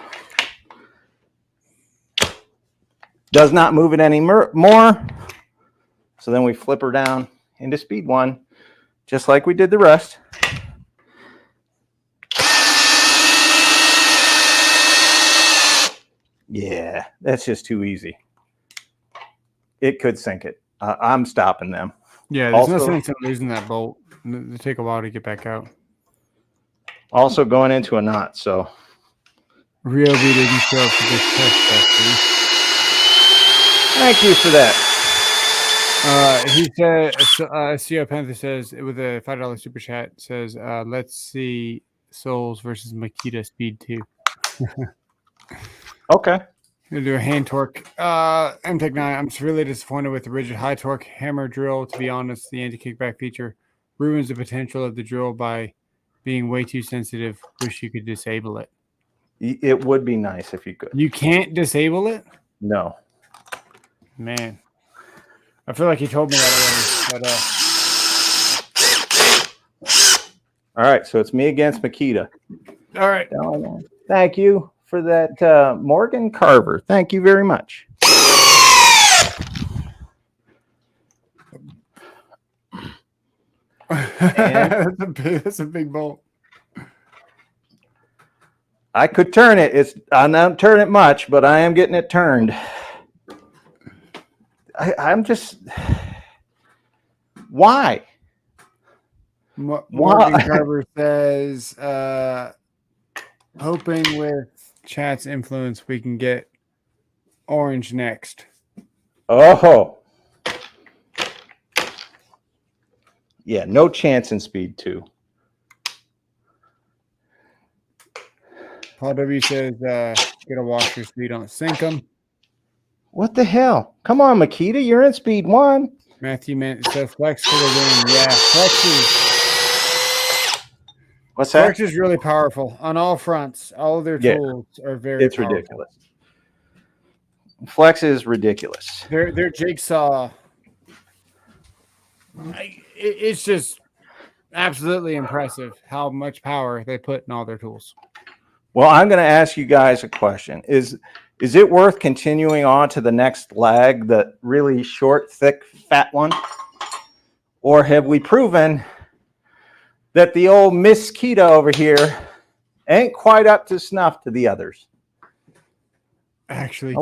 S2: Does not move it any more. So then we flip her down into speed 1, just like we did the rest. Yeah, that's just too easy. It could sink it. I'm stopping them.
S1: Yeah, there's no sense in losing that bolt. It'll take a while to get back out.
S2: Also going into a knot, so.
S1: Ryobi didn't show up for this test, actually.
S2: Thank you for that.
S1: He said, CO Panther says, with a $5 super chat, says, let's see Souls versus Makita Speed 2.
S2: Okay.
S1: We'll do a hand torque. MTech 9, I'm just really disappointed with the rigid high torque hammer drill. To be honest, the anti-kickback feature ruins the potential of the drill by being way too sensitive. Wish you could disable it.
S2: It would be nice if you could.
S1: You can't disable it?
S2: No.
S1: Man. I feel like he told me that already. But,
S2: all right, so it's me against Makita.
S1: all right.
S2: Thank you for that, Morgan Carver. Thank you very much.
S1: That's a big bolt.
S2: I could turn it. I'm not turning it much, but I am getting it turned. I'm just, why?
S1: Morgan Carver says, hoping with chat's influence we can get orange next.
S2: Oh. Yeah, no chance in speed 2.
S1: Paul W says, get a washer so you don't sink them.
S2: What the hell? Come on, Makita, you're in speed 1.
S1: Matthew says flex for the win. Yeah, flex is.
S2: What's that?
S1: Flex is really powerful on all fronts. All of their tools are very.
S2: It's
S1: powerful.
S2: ridiculous. Flex is ridiculous.
S1: Their jigsaw. It's just absolutely impressive how much power they put in all their tools.
S2: Well, I'm going to ask you guys a question. Is it worth continuing on to the next lag, the really short, thick, fat one? Or have we proven that the old Miss Kita over here ain't quite up to snuff to the others?
S1: Actually,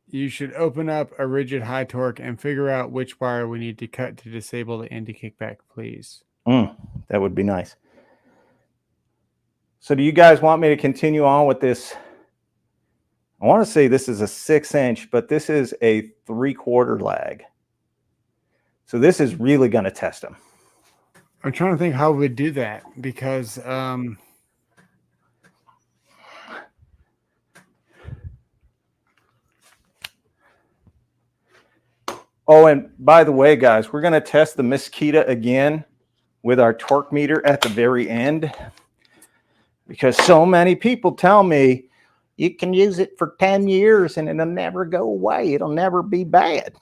S1: you should open up a rigid high torque and figure out which wire we need to cut to disable the anti-kickback, please.
S2: That would be nice. So do you guys want me to continue on with this? I want to say this is a 6-inch, but this is a 3/4 lag. So this is really going to test them.
S1: I'm trying to think how we'd do that because
S2: oh, and by the way, guys, we're going to test the Miss Kita again with our torque meter at the very end, because so many people tell me you can use it for 10 years and it'll never go away. It'll never be bad.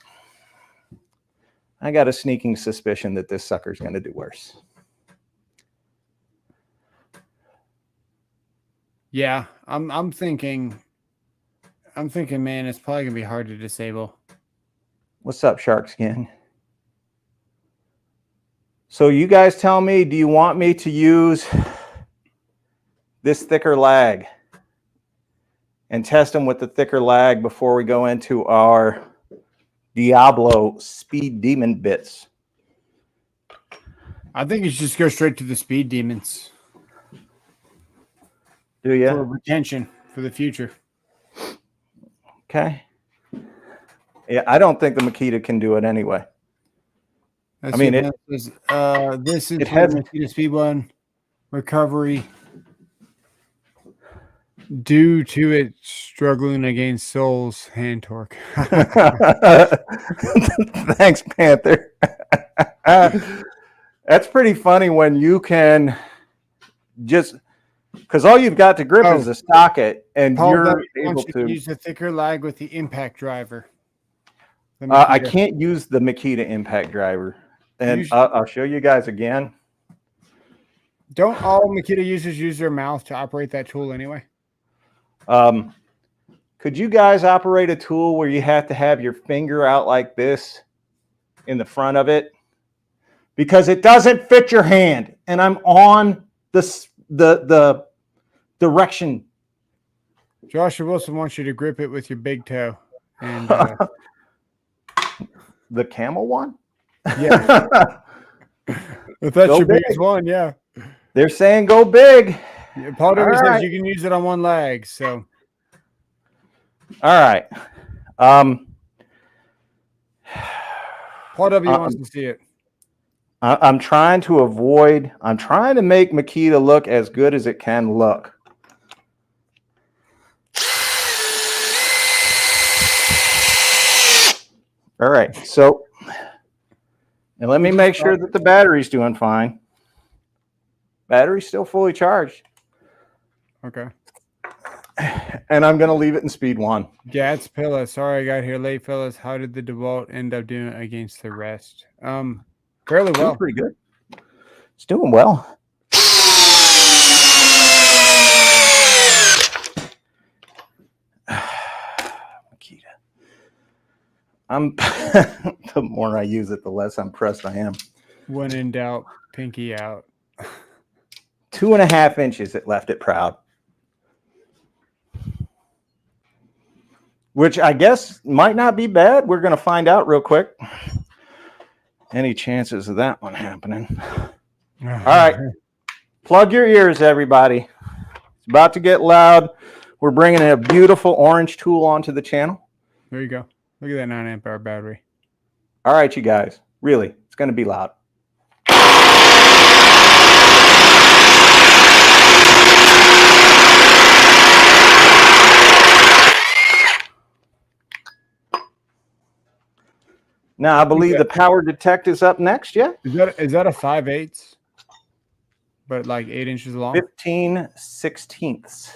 S2: I got a sneaking suspicion that this sucker's going to do worse.
S1: Yeah, I'm thinking, man, it's probably gonna be hard to disable.
S2: What's up, Shark Skin? So you guys tell me, do you want me to use this thicker lag and test them with the thicker lag before we go into our Diablo Speed Demon bits?
S1: I think you should just go straight to the Speed Demons.
S2: Do you?
S1: For retention for the future.
S2: Okay. Yeah, I don't think the Makita can do it anyway.
S1: I mean, this is Makita Speed 1 recovery due to it struggling against Soul's hand torque.
S2: Thanks, Panther. That's pretty funny when you can just, because all you've got to grip is the socket, and
S1: Paul,
S2: you're
S1: I
S2: able
S1: want you
S2: to
S1: use the thicker lag with the impact driver.
S2: I can't use the Makita impact driver, and I'll show you guys again.
S1: Don't all Makita users use their mouth to operate that tool anyway?
S2: Could you guys operate a tool where you have to have your finger out like this in the front of it? Because it doesn't fit your hand, and I'm on the direction.
S1: Joshua Wilson wants you to grip it with your big toe. And
S2: the camel one?
S1: Yeah. If that's
S2: Go
S1: your
S2: big.
S1: biggest one, yeah.
S2: They're saying go big.
S1: Yeah, Paul W says
S2: right.
S1: you can use it on one leg. So,
S2: all right.
S1: Paul W wants to see it.
S2: I'm trying to avoid. I'm trying to make Makita look as good as it can look. All right. So, and let me make sure that the battery's doing fine. Battery's still fully charged.
S1: Okay.
S2: And I'm going to leave it in speed 1.
S1: Gats Pilla. Sorry I got here late, fellas. How did the Dewalt end up doing against the rest? Fairly well.
S2: Doing pretty good. It's doing well. Makita. The more I use it, the less impressed I am.
S1: When in doubt, pinky out.
S2: 2.5 inches it left it proud. Which I guess might not be bad. We're going to find out real quick. Any chances of that one happening? All right. Plug your ears, everybody. It's about to get loud. We're bringing a beautiful orange tool onto the channel.
S1: There you go. Look at that 9 amp hour battery.
S2: All right, you guys. Really, it's going to be loud. Now, I believe the Power Detect is up next, yeah?
S1: Is that a 5/8? But like 8 inches long?
S2: 15/16.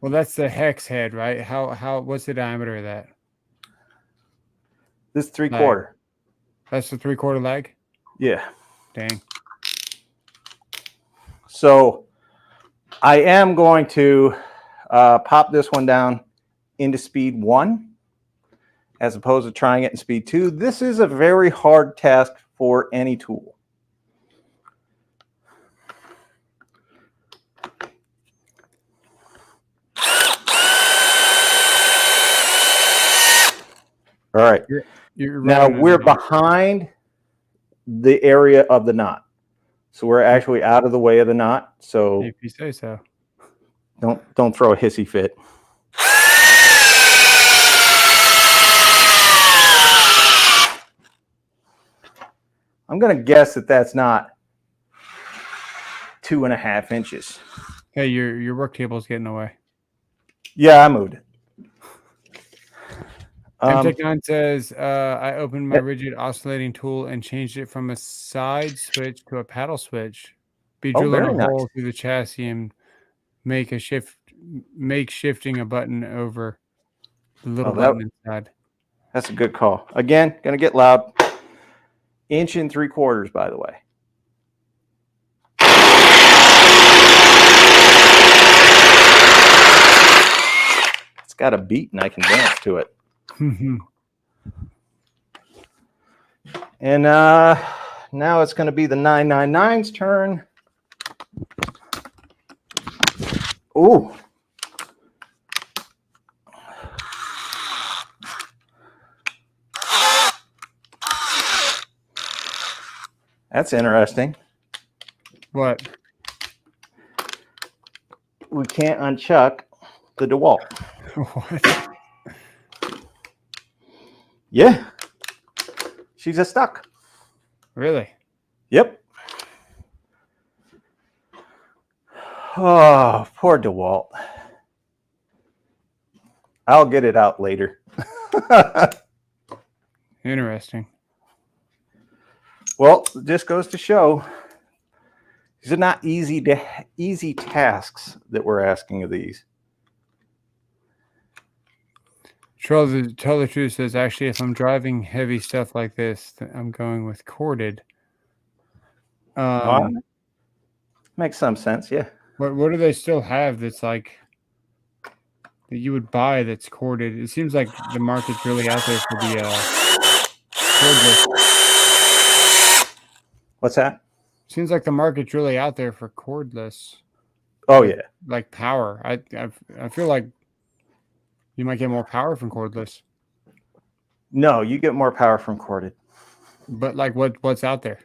S1: Well, that's the hex head, right? What's the diameter of that?
S2: This 3/4.
S1: That's the 3/4 leg?
S2: Yeah.
S1: Dang.
S2: So I am going to pop this one down into speed 1 as opposed to trying it in speed 2. This is a very hard task for any tool. All right. Now we're behind the area of the knot. So we're actually out of the way of the knot. So
S1: if you say so.
S2: Don't throw a hissy fit. I'm going to guess that that's not 2.5 inches.
S1: Hey, your work table's getting away.
S2: Yeah, I moved it.
S1: MTech9 says, I opened my rigid oscillating tool and changed it from a side switch to a paddle switch. Be drilling a hole through the chassis and make shifting a button over the little button inside.
S2: That's a good call. Again, going to get loud. 1 3/4 inches, by the way. It's got a beat and I can dance to it. And now it's going to be the 999's turn. Ooh. That's interesting.
S1: What?
S2: We can't unchuck the Dewalt.
S1: What?
S2: Yeah. She's a stuck.
S1: Really?
S2: Yep. Oh, poor Dewalt. I'll get it out later.
S1: Interesting.
S2: Well, this goes to show these are not easy tasks that we're asking of these.
S1: Tell the truth says, actually, if I'm driving heavy stuff like this, I'm going with corded.
S2: Makes some sense, yeah.
S1: What do they still have that's like that you would buy that's corded? It seems like the market's really out there for the cordless.
S2: What's that?
S1: Seems like the market's really out there for cordless.
S2: Oh yeah,
S1: like power. I feel like you might get more power from cordless.
S2: no, you get more power from corded.
S1: But like what's out there?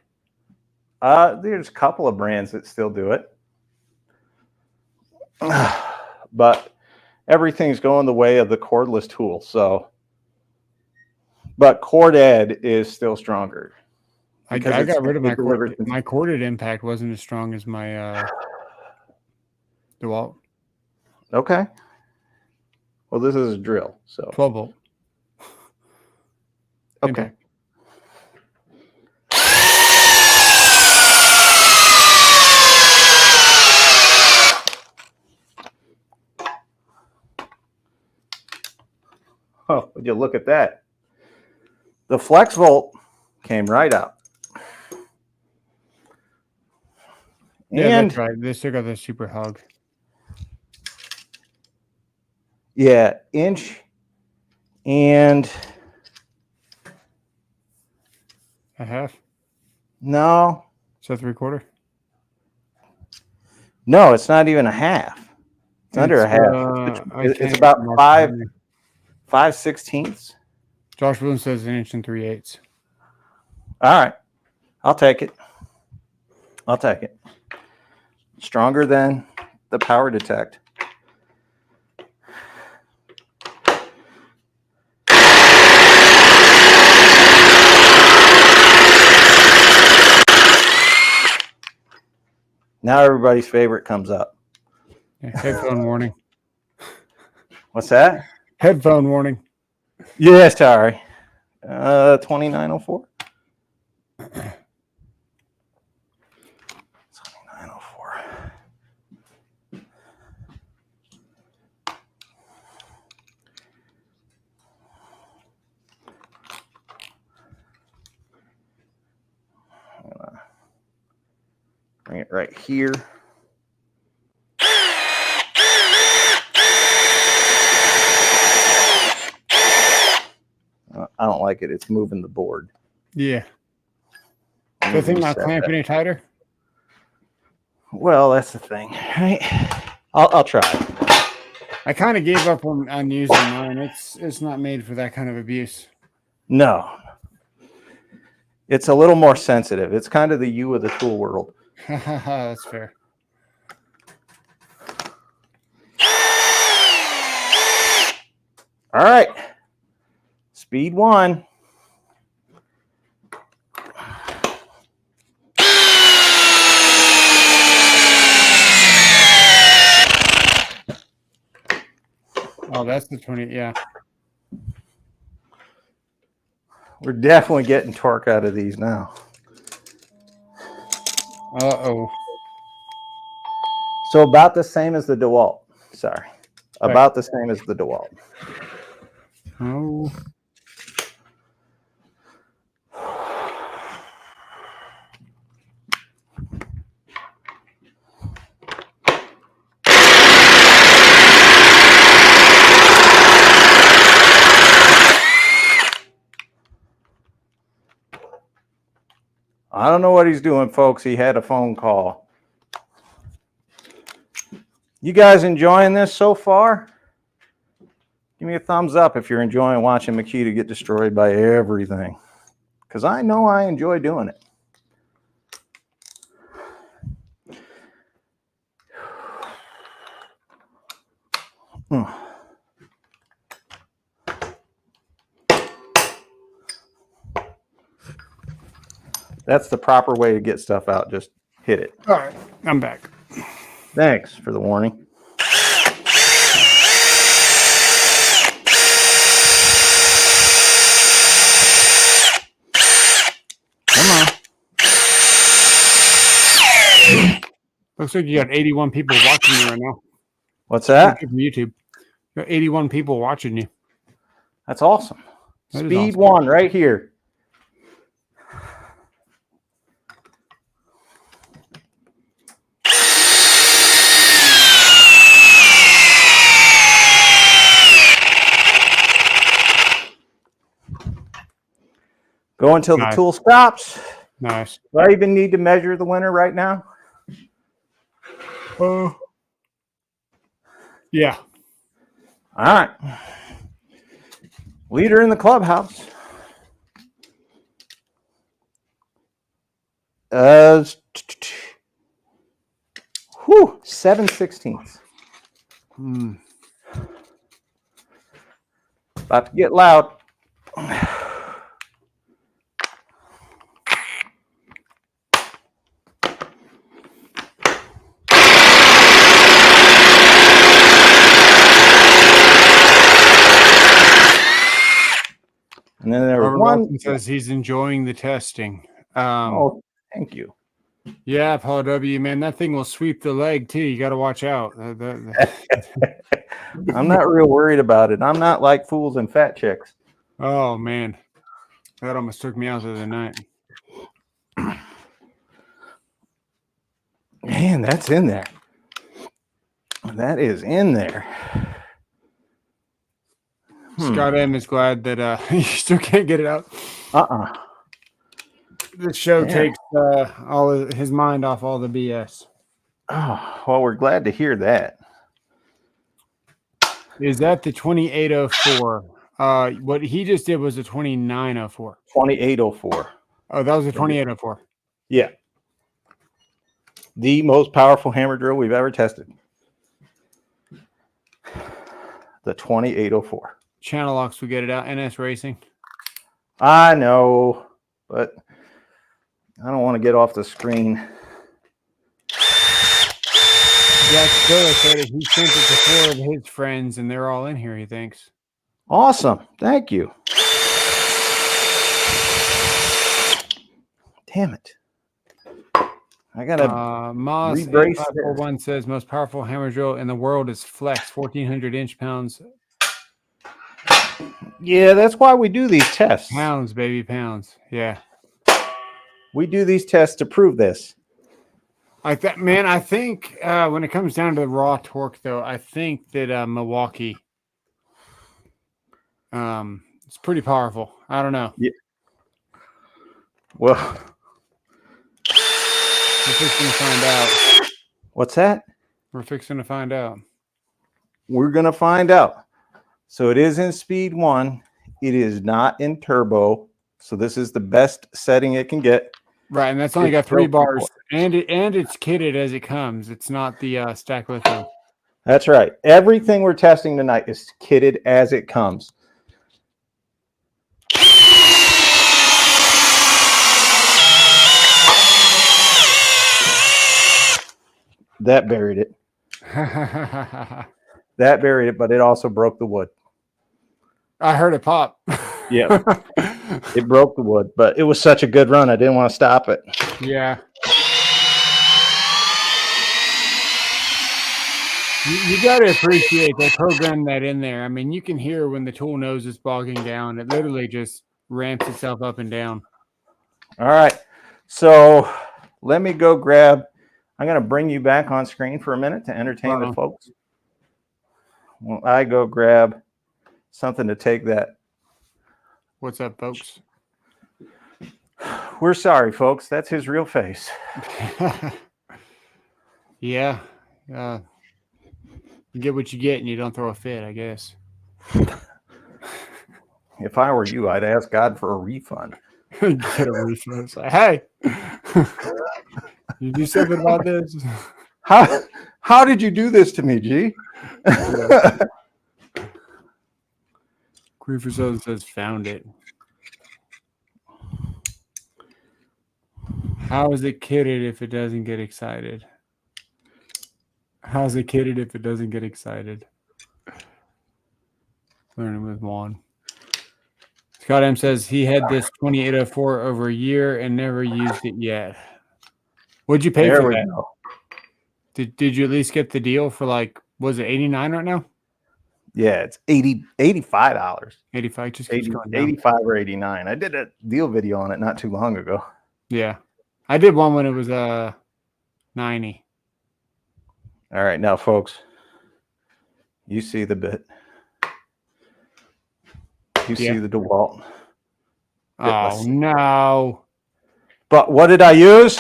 S2: There's a couple of brands that still do it, but everything's going the way of the cordless tool. So, but corded is still stronger.
S1: I got rid of my corded. My corded impact wasn't as strong as my Dewalt.
S2: Okay. Well, this is a drill, so
S1: 12 volt.
S2: okay.
S1: Impact.
S2: Oh, would you look at that? The Flexvolt came right out.
S1: Yeah,
S2: And
S1: that's right. They still got the super hog.
S2: yeah, inch and
S1: A half?
S2: no,
S1: So 3/4?
S2: no, it's not even a half. It's under a half. It's about 5/16.
S1: Josh Bloom says 1 3/8.
S2: All right, I'll take it. I'll take it. Stronger than the Power Detect. Now everybody's favorite comes up.
S1: Yeah, headphone warning.
S2: What's that?
S1: Headphone warning.
S2: Yeah, sorry. 2904. 2904. Bring it right here. I don't like it. It's moving the board.
S1: Yeah. The thing not clamp any tighter?
S2: Well, that's the thing, right? I'll try.
S1: I kind of gave up on using mine. It's not made for that kind of abuse.
S2: No. It's a little more sensitive. It's kind of the you of the tool world.
S1: That's fair.
S2: All right. Speed 1.
S1: Oh, that's the 20. Yeah.
S2: We're definitely getting torque out of these now.
S1: Uh-oh.
S2: So about the same as the Dewalt. Sorry. About the same as the Dewalt.
S1: Oh.
S2: I don't know what he's doing, folks. He had a phone call. You guys enjoying this so far? Give me a thumbs up if you're enjoying watching Makita get destroyed by everything. Because I know I enjoy doing it. That's the proper way to get stuff out. Just hit it.
S1: All right. I'm back.
S2: Thanks for the warning. Come on.
S1: Looks like you got 81 people watching you right now.
S2: What's that?
S1: From YouTube. You got 81 people watching you.
S2: That's awesome.
S1: That is
S2: Speed
S1: awesome.
S2: one right here. Go until the tool stops.
S1: Nice.
S2: Do I even need to measure the winner right now?
S1: Oh. Yeah.
S2: All right. Leader in the clubhouse. 7/16. About to get loud. And then there was
S1: Robert
S2: one.
S1: Wilson says he's enjoying the testing.
S2: Oh, thank you.
S1: Yeah, Paul W. Man, that thing will sweep the leg too. You got to watch out.
S2: I'm not real worried about it. I'm not like fools and fat chicks.
S1: Oh man, that almost took me out the other night.
S2: Man, that's in there. That is in there.
S1: Scott M is glad that you still can't get it out. The show takes all of his mind off all the BS.
S2: Oh, well, we're glad to hear that.
S1: Is that the 2804? What he just did was a 2904.
S2: 2804.
S1: Oh, that was a 2804.
S2: Yeah. The most powerful hammer drill we've ever tested. The 2804.
S1: Channel locks will get it out. NS Racing.
S2: I know, but I don't want to get off the screen.
S1: Jack Spiller said he sent it to 4 of his friends, and they're all in here, he thinks.
S2: Awesome. Thank you. Damn it. I got to
S1: Moss
S2: rebrace
S1: 8541 says most powerful hammer drill in the world is Flex, 1,400 inch-pounds.
S2: Yeah, that's why we do these tests.
S1: Pounds, baby, pounds. Yeah.
S2: We do these tests to prove this.
S1: Like that, man. I think when it comes down to the raw torque, though, I think that Milwaukee, it's pretty powerful. I don't know.
S2: Yeah. Well,
S1: we're fixing to find out.
S2: What's that?
S1: We're fixing to find out.
S2: We're gonna find out. So it is in speed 1. It is not in turbo. So this is the best setting it can get.
S1: Right, and that's only got 3 bars, and it's kitted as it comes. It's not the stack lithium.
S2: That's right. Everything we're testing tonight is kitted as it comes. That buried it. That buried it, but it also broke the wood.
S1: I heard it pop.
S2: Yeah. It broke the wood, but it was such a good run. I didn't want to stop it.
S1: Yeah. You got to appreciate they programmed that in there. I mean, you can hear when the tool nose is bogging down. It literally just ramps itself up and down.
S2: All right. So let me go grab. I'm going to bring you back on screen for a minute to entertain the folks. Well, I go grab something to take that.
S1: What's up, folks?
S2: We're sorry, folks. That's his real face.
S1: Yeah. You get what you get and you don't throw a fit, I guess.
S2: If I were you, I'd ask God for a refund.
S1: Get a refund. Like, hey, you do something about this?
S2: How did you do this to me, G?
S1: Creeper says found it. How is it kitted if it doesn't get excited? How's it kitted if it doesn't get excited? Learning with Juan. Scott M says he had this 2804 over a year and never used it yet. What'd you pay for that? Did you at least get the deal for like, was it 89 right now?
S2: Yeah, it's $85.
S1: 85 just keeps
S2: 80,
S1: going down.
S2: 85 or 89. I did a deal video on it not too long ago.
S1: Yeah. I did one when it was 90.
S2: All right, now folks, you see the bit. You see the DeWalt.
S1: Oh no.
S2: But what did I use?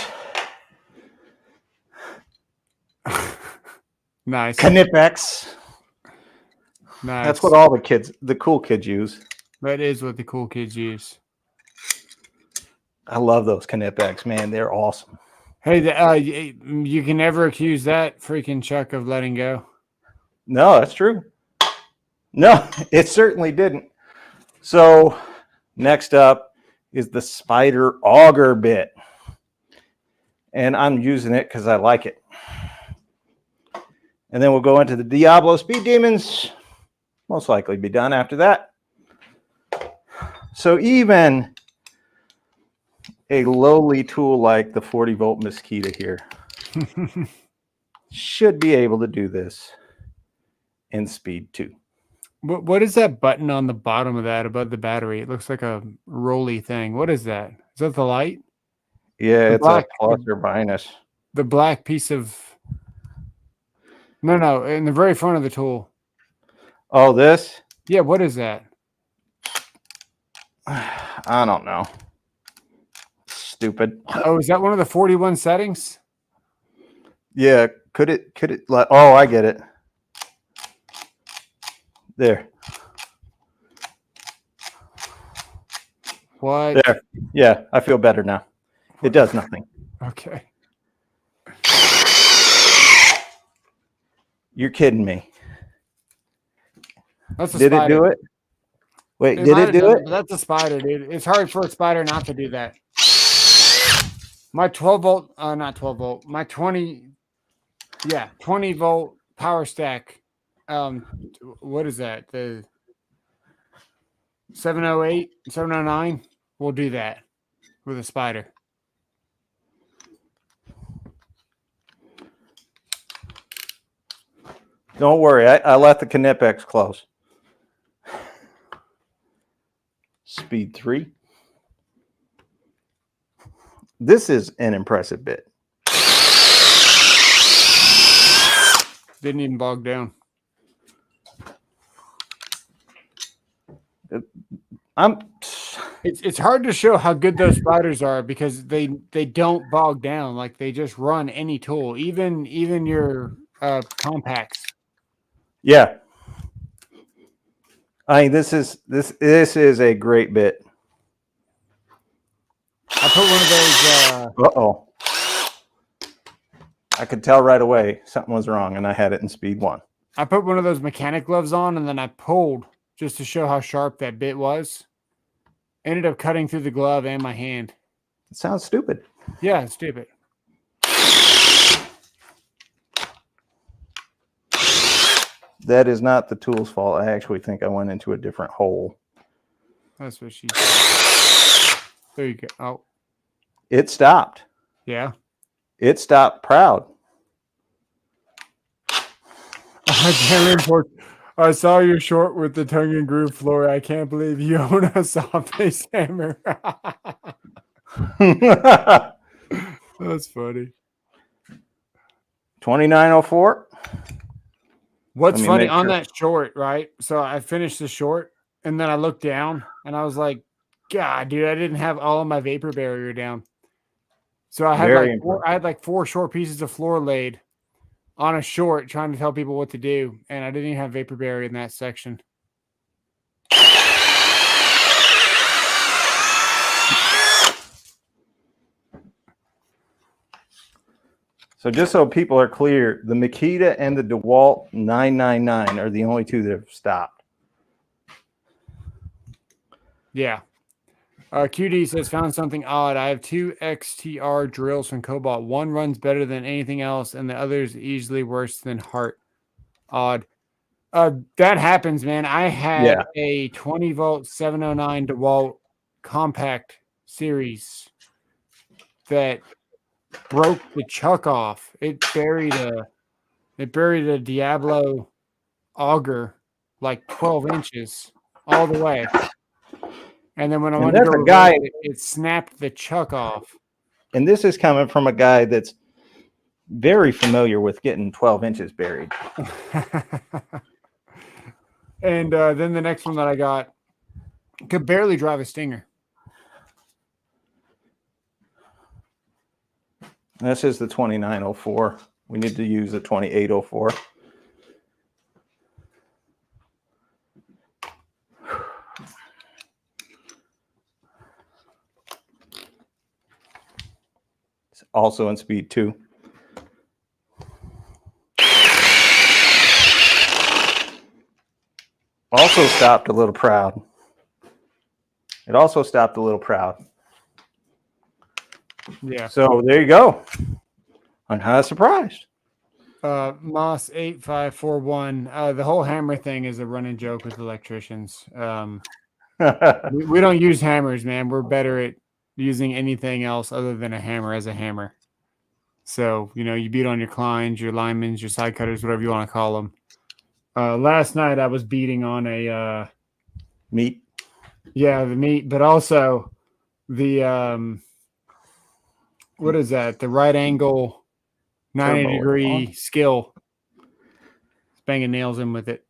S1: Nice.
S2: Knipex.
S1: Nice.
S2: That's what all the cool kids use.
S1: That is what the cool kids use.
S2: I love those Knipex, man. They're awesome.
S1: Hey, you can never accuse that freaking Chuck of letting go.
S2: No, that's true. No, it certainly didn't. So next up is the Spider Auger bit. And I'm using it because I like it. And then we'll go into the Diablo Speed Demons. Most likely be done after that. So even a lowly tool like the 40-volt Makita here should be able to do this in speed 2.
S1: What is that button on the bottom of that above the battery? It looks like a rolly thing. What is that? Is that the light?
S2: Yeah,
S1: The
S2: it's
S1: black,
S2: a plus or minus.
S1: The black piece of... No, in the very front of the tool.
S2: Oh, this?
S1: Yeah, what is that?
S2: I don't know. Stupid.
S1: Oh, is that one of the 41 settings?
S2: Yeah, could it oh, I get it. There.
S1: What?
S2: There. Yeah, I feel better now. It does nothing.
S1: Okay.
S2: You're kidding me.
S1: That's a
S2: Did
S1: spider.
S2: it do it? Wait,
S1: It
S2: did
S1: might
S2: it
S1: have
S2: do
S1: done
S2: it?
S1: But that's a spider, dude. It's hard for a spider not to do that. My 12 volt, not 12 volt, my 20 volt power stack. What is that? The 708, 709. We'll do that with a spider.
S2: Don't worry, I let the Knipex close. Speed 3. This is an impressive bit.
S1: Didn't even bog down. It's hard to show how good those spiders are because they don't bog down. Like they just run any tool, even your compacts.
S2: Yeah. I mean, this is a great bit.
S1: I put one of those.
S2: Uh-oh. I could tell right away something was wrong, and I had it in speed 1.
S1: I put one of those mechanic gloves on, and then I pulled just to show how sharp that bit was. Ended up cutting through the glove and my hand.
S2: It sounds stupid.
S1: Yeah, it's stupid.
S2: That is not the tool's fault. I actually think I went into a different hole.
S1: That's what she said. There you go. Oh.
S2: It stopped.
S1: Yeah.
S2: It stopped proud.
S1: I saw your short with the tongue and groove floor. I can't believe you own a soft face hammer. That's funny.
S2: 2904.
S1: What's funny on that short, right? So I finished the short and then I looked down and I was like, God, dude, I didn't have all of my vapor barrier down. So I had like 4 short pieces of floor laid on a short trying to tell people what to do. And I didn't even have vapor barrier in that section.
S2: So just so people are clear, the Makita and the Dewalt 999 are the only two that have stopped.
S1: Yeah. QD says, found something odd. I have 2 XTR drills from Cobalt. One runs better than anything else, and the other is easily worse than Hart. Odd. That happens, man. I had a 20 volt 709 DeWalt compact series that broke the chuck off. It buried a Diablo auger like 12 inches all the way. And then when I
S2: And
S1: wanted to
S2: that's
S1: go
S2: a
S1: reverse
S2: guy,
S1: it snapped the chuck off.
S2: and this is coming from a guy that's very familiar with getting 12 inches buried.
S1: And then the next one that I got could barely drive a Stinger.
S2: This is the 2904. We need to use the 2804. It's also in speed 2. Also stopped a little proud. It also stopped a little proud.
S1: Yeah.
S2: So there you go. I'm kind of surprised.
S1: Moss 8541. The whole hammer thing is a running joke with electricians. We don't use hammers, man. We're better at using anything else other than a hammer as a hammer. So, you beat on your Kleins, your Lymans, your side cutters, whatever you want to call them. Last night I was beating on a
S2: Meat.
S1: Yeah, the meat, but also the what is that? The right angle 90-degree skill. Banging nails in with it.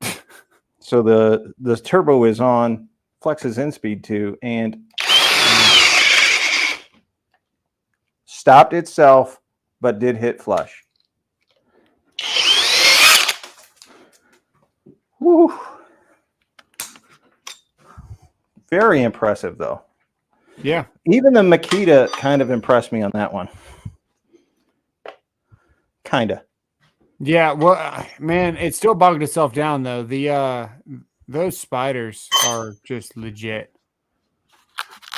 S2: So the turbo is on, flexes in speed 2, and stopped itself, but did hit flush. Woo. Very impressive, though.
S1: Yeah.
S2: Even the Makita kind of impressed me on that one. Kind of.
S1: Yeah, well, man, it still bogged itself down though. Those spiders are just legit.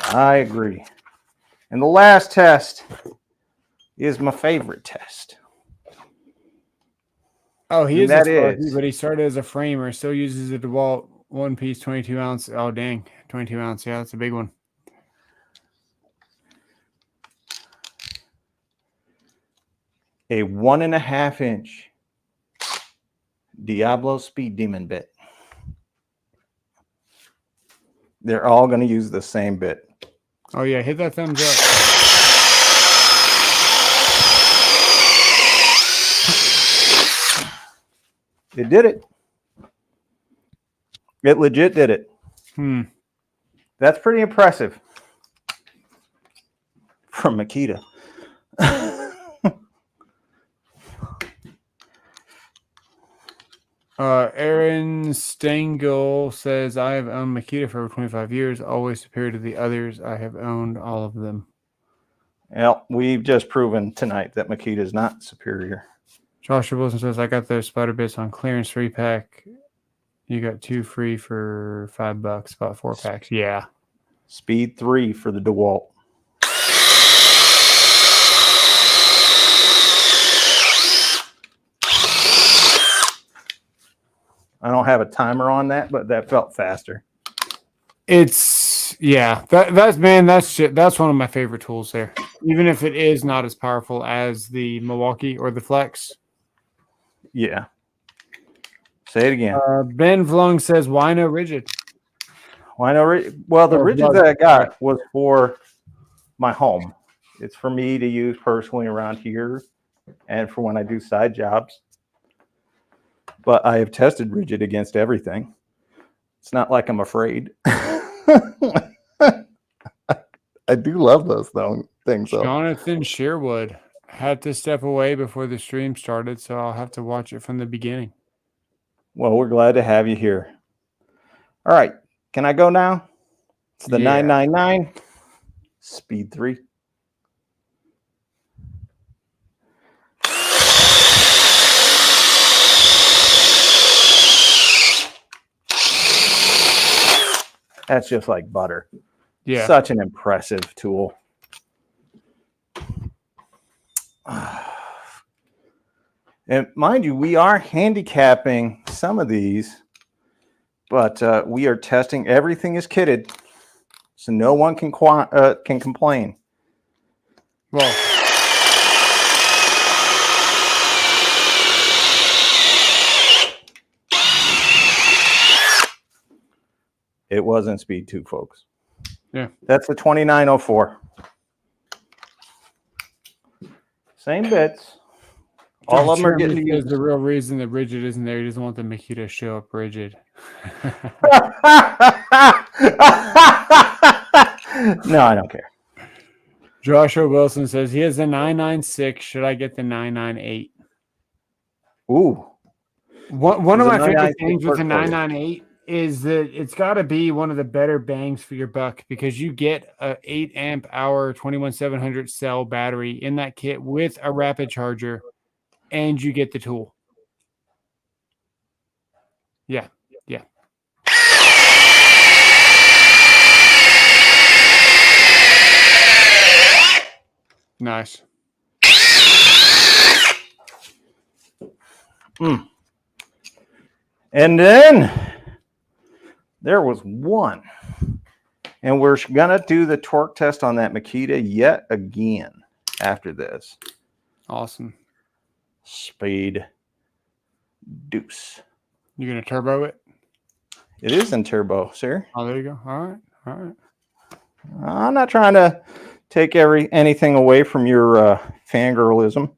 S2: I agree. And the last test is my favorite test.
S1: Oh, he
S2: And
S1: is a
S2: that
S1: Sparky,
S2: is-
S1: but he started as a framer. Still uses a Dewalt one-piece 22-ounce. Oh, dang, 22-ounce. Yeah, that's a big one.
S2: A 1.5 inch Diablo Speed Demon bit. They're all going to use the same bit.
S1: Oh yeah, hit that thumbs up.
S2: It did it. It legit did it. That's pretty impressive from Makita.
S1: Aaron Stengel says, I have owned Makita for over 25 years, always superior to the others. I have owned all of them.
S2: Well, we've just proven tonight that Makita is not superior.
S1: Joshua Wilson says, I got those spider bits on clearance 3-pack. You got 2 free for $5, about 4 packs. Yeah.
S2: Speed 3 for the DeWalt. I don't have a timer on that, but that felt faster.
S1: That's one of my favorite tools there. Even if it is not as powerful as the Milwaukee or the Flex.
S2: Yeah. Say it again.
S1: Ben Vlung says, why no rigid?
S2: Why no? Well, the rigids that I got was for my home. It's for me to use personally around here and for when I do side jobs. But I have tested rigid against everything. It's not like I'm afraid. I do love those things, though.
S1: Jonathan Sherwood had to step away before the stream started, so I'll have to watch it from the beginning.
S2: Well, we're glad to have you here. All right. Can I go now? It's the 999 Speed 3. That's just like butter.
S1: Yeah.
S2: Such an impressive tool. And mind you, we are handicapping some of these, but we are testing. Everything is kitted, so no one can complain.
S1: Well,
S2: It wasn't speed 2, folks.
S1: Yeah.
S2: That's the 2904. Same bits. All of them are getting
S1: because the real reason that Rigid isn't there, he doesn't want the Makita to show up rigid.
S2: No, I don't care.
S1: Joshua Wilson says he has the 996. Should I get the 998?
S2: Ooh.
S1: One of
S2: Does
S1: my
S2: the
S1: favorite
S2: 996
S1: things with the
S2: work for you?
S1: 998 is that it's got to be one of the better bangs for your buck because you get a 8 amp hour 21700 cell battery in that kit with a rapid charger, and you get the tool. Yeah. Nice.
S2: And then there was one. And we're going to do the torque test on that Makita yet again after this.
S1: Awesome.
S2: Speed deuce.
S1: You going to turbo it?
S2: It is in turbo, sir.
S1: Oh, there you go. All right.
S2: I'm not trying to take anything away from your fangirlism.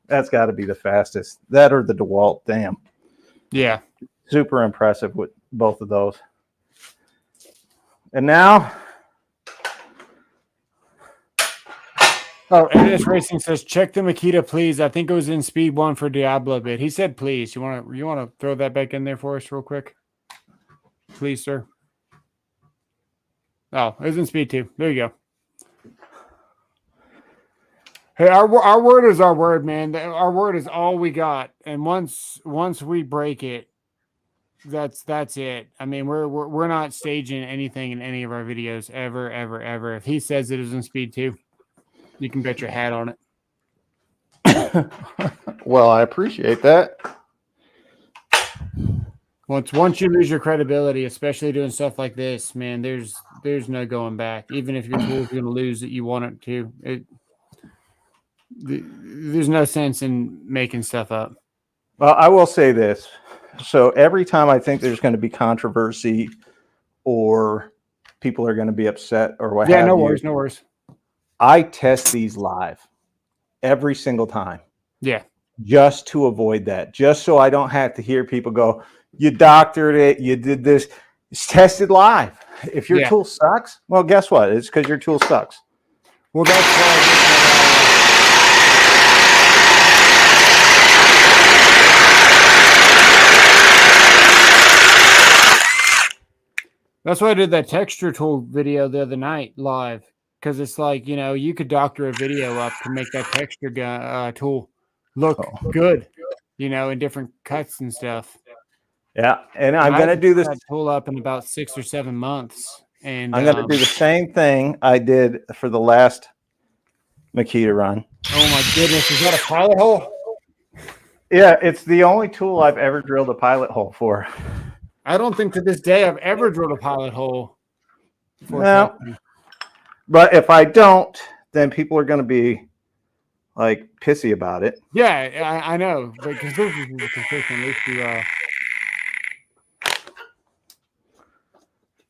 S2: That's got to be the fastest. That or the Dewalt. Damn.
S1: Yeah.
S2: Super impressive with both of those. And now.
S1: Oh, NS Racing says, check the Makita, please. I think it was in speed 1 for Diablo bit. He said, please. You want to throw that back in there for us real quick? Please, sir. Oh, it was in speed 2. There you go. Hey, our word is our word, man. Our word is all we got. And once we break it, that's it. I mean, we're not staging anything in any of our videos ever. If he says it is in speed 2, you can bet your hat on it.
S2: Well, I appreciate that.
S1: Once you lose your credibility, especially doing stuff like this, man, there's no going back. Even if your tool's going to lose that you want it to, there's no sense in making stuff up.
S2: Well, I will say this. So every time I think there's going to be controversy or people are going to be upset or what have you.
S1: Yeah, no worries.
S2: I test these live every single time.
S1: Yeah.
S2: Just to avoid that. Just so I don't have to hear people go, you doctored it, you did this. It's tested live. If your tool sucks, well, guess what? It's because your tool sucks.
S1: Well, that's why I did that texture tool video the other night live. Because it's like, you could doctor a video up to make that texture tool look good, in different cuts and stuff.
S2: Yeah, and I'm going to do this
S1: tool up in about 6 or 7 months. And
S2: I'm going to do the same thing I did for the last Makita run.
S1: Oh, my goodness. Is that a pilot hole?
S2: Yeah, it's the only tool I've ever drilled a pilot hole for.
S1: I don't think to this day I've ever drilled a pilot hole.
S2: No. But if I don't, then people are going to be like pissy about it.
S1: Yeah, I know. Because this is consistent.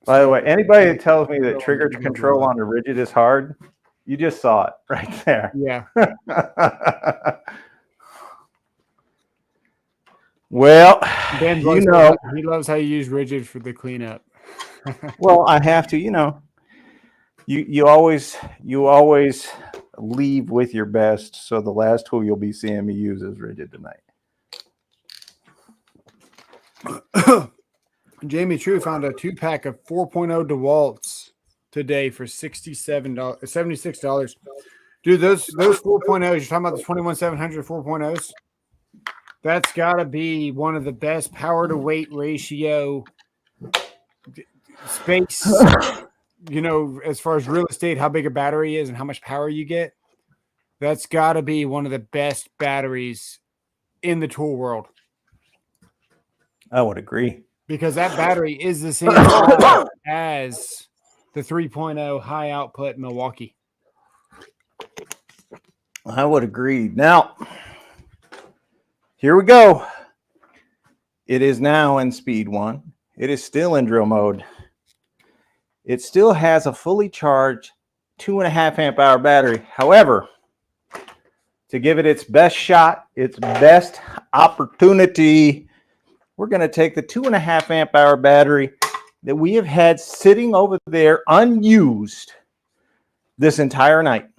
S2: By the way, anybody that tells me that trigger control on the rigid is hard, you just saw it right there.
S1: Yeah.
S2: Well,
S1: Ben, he loves how you use rigid for the cleanup.
S2: Well, I have to, you always leave with your best. So the last tool you'll be seeing me use is rigid tonight.
S1: Jamie True found a 2-pack of 4.0 DeWalt's today for $76. Dude, those 4.0s, you're talking about the 21700 4.0s? That's got to be one of the best power to weight ratio space, as far as real estate, how big a battery is and how much power you get. That's got to be one of the best batteries in the tool world.
S2: I would agree.
S1: Because that battery is the same size as the 3.0 high output Milwaukee.
S2: I would agree. Now, here we go. It is now in speed 1. It is still in drill mode. It still has a fully charged 2.5 amp hour battery. However, to give it its best shot, its best opportunity, we're going to take the 2.5 amp hour battery that we have had sitting over there unused this entire night.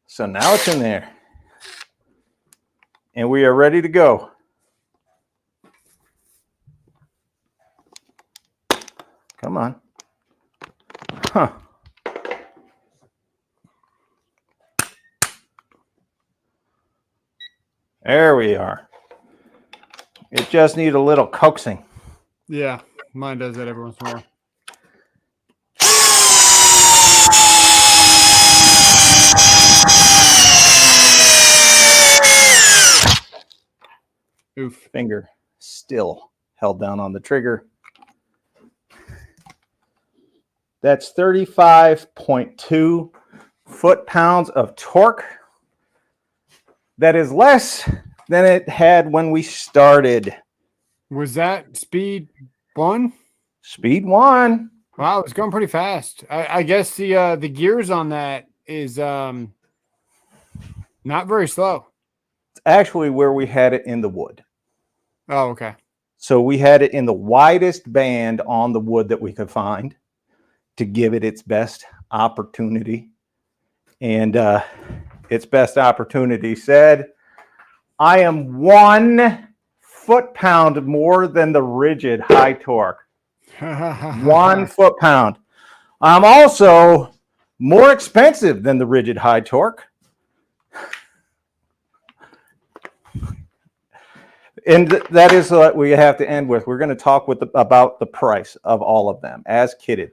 S2: So now it's in there. And we are ready to go. Come on. Huh. There we are. It just needs a little coaxing.
S1: Yeah, mine does that every once in a while. Oof.
S2: Finger still held down on the trigger. That's 35.2 foot-pounds of torque. That is less than it had when we started.
S1: Was that speed 1?
S2: Speed 1.
S1: Wow, it's going pretty fast. I guess the gears on that is not very slow.
S2: It's actually where we had it in the wood.
S1: Oh, okay.
S2: So we had it in the widest band on the wood that we could find to give it its best opportunity. And its best opportunity said, I am 1 foot-pound more than the rigid high torque. 1 foot-pound. I'm also more expensive than the rigid high torque. And that is what we have to end with. We're going to talk about the price of all of them as kitted.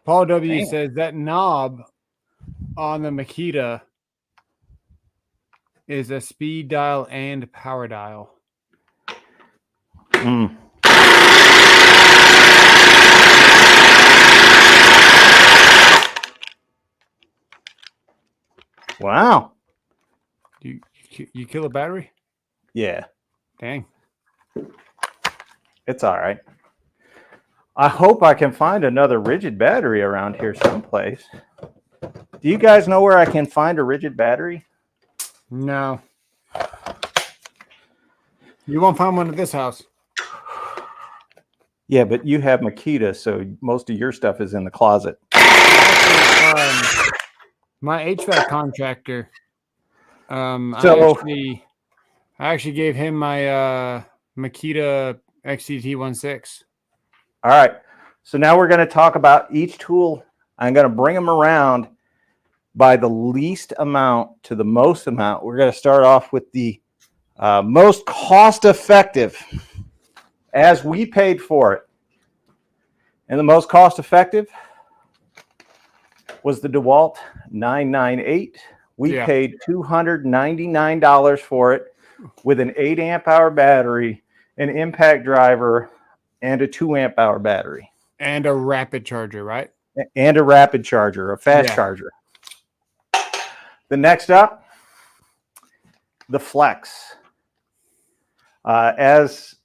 S1: Paul W. says that knob on the Makita is a speed dial and power dial.
S2: Mm. Wow.
S1: You kill a battery?
S2: Yeah.
S1: Dang.
S2: It's all right. I hope I can find another rigid battery around here someplace. Do you guys know where I can find a rigid battery?
S1: No. You won't find one at this house.
S2: Yeah, but you have Makita, so most of your stuff is in the closet.
S1: Actually, my HVAC contractor, I actually gave him my Makita XCT16.
S2: All right. So now we're going to talk about each tool. I'm going to bring them around by the least amount to the most amount. We're going to start off with the most cost-effective as we paid for it. And the most cost-effective was the Dewalt 998. We paid $299 for it with an 8 amp hour battery, an impact driver, and a 2 amp hour battery.
S1: And a rapid charger, right?
S2: And a rapid charger, a fast charger. The next up, the Flex. As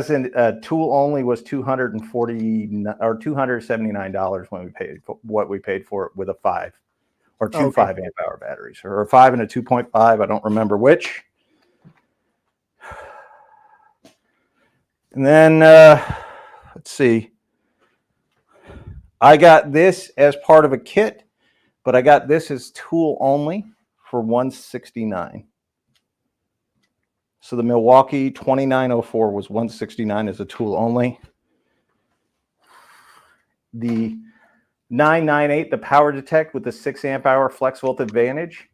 S2: in tool only was $279 when we paid for what we paid for it with a 5 or two 5 amp hour batteries, or a 5 and a 2.5. I don't remember which. And then let's see. I got this as part of a kit, but I got this as tool only for $169. So the Milwaukee 2904 was $169 as a tool only. The 998, the Power Detect with the 6 amp hour Flexvolt Advantage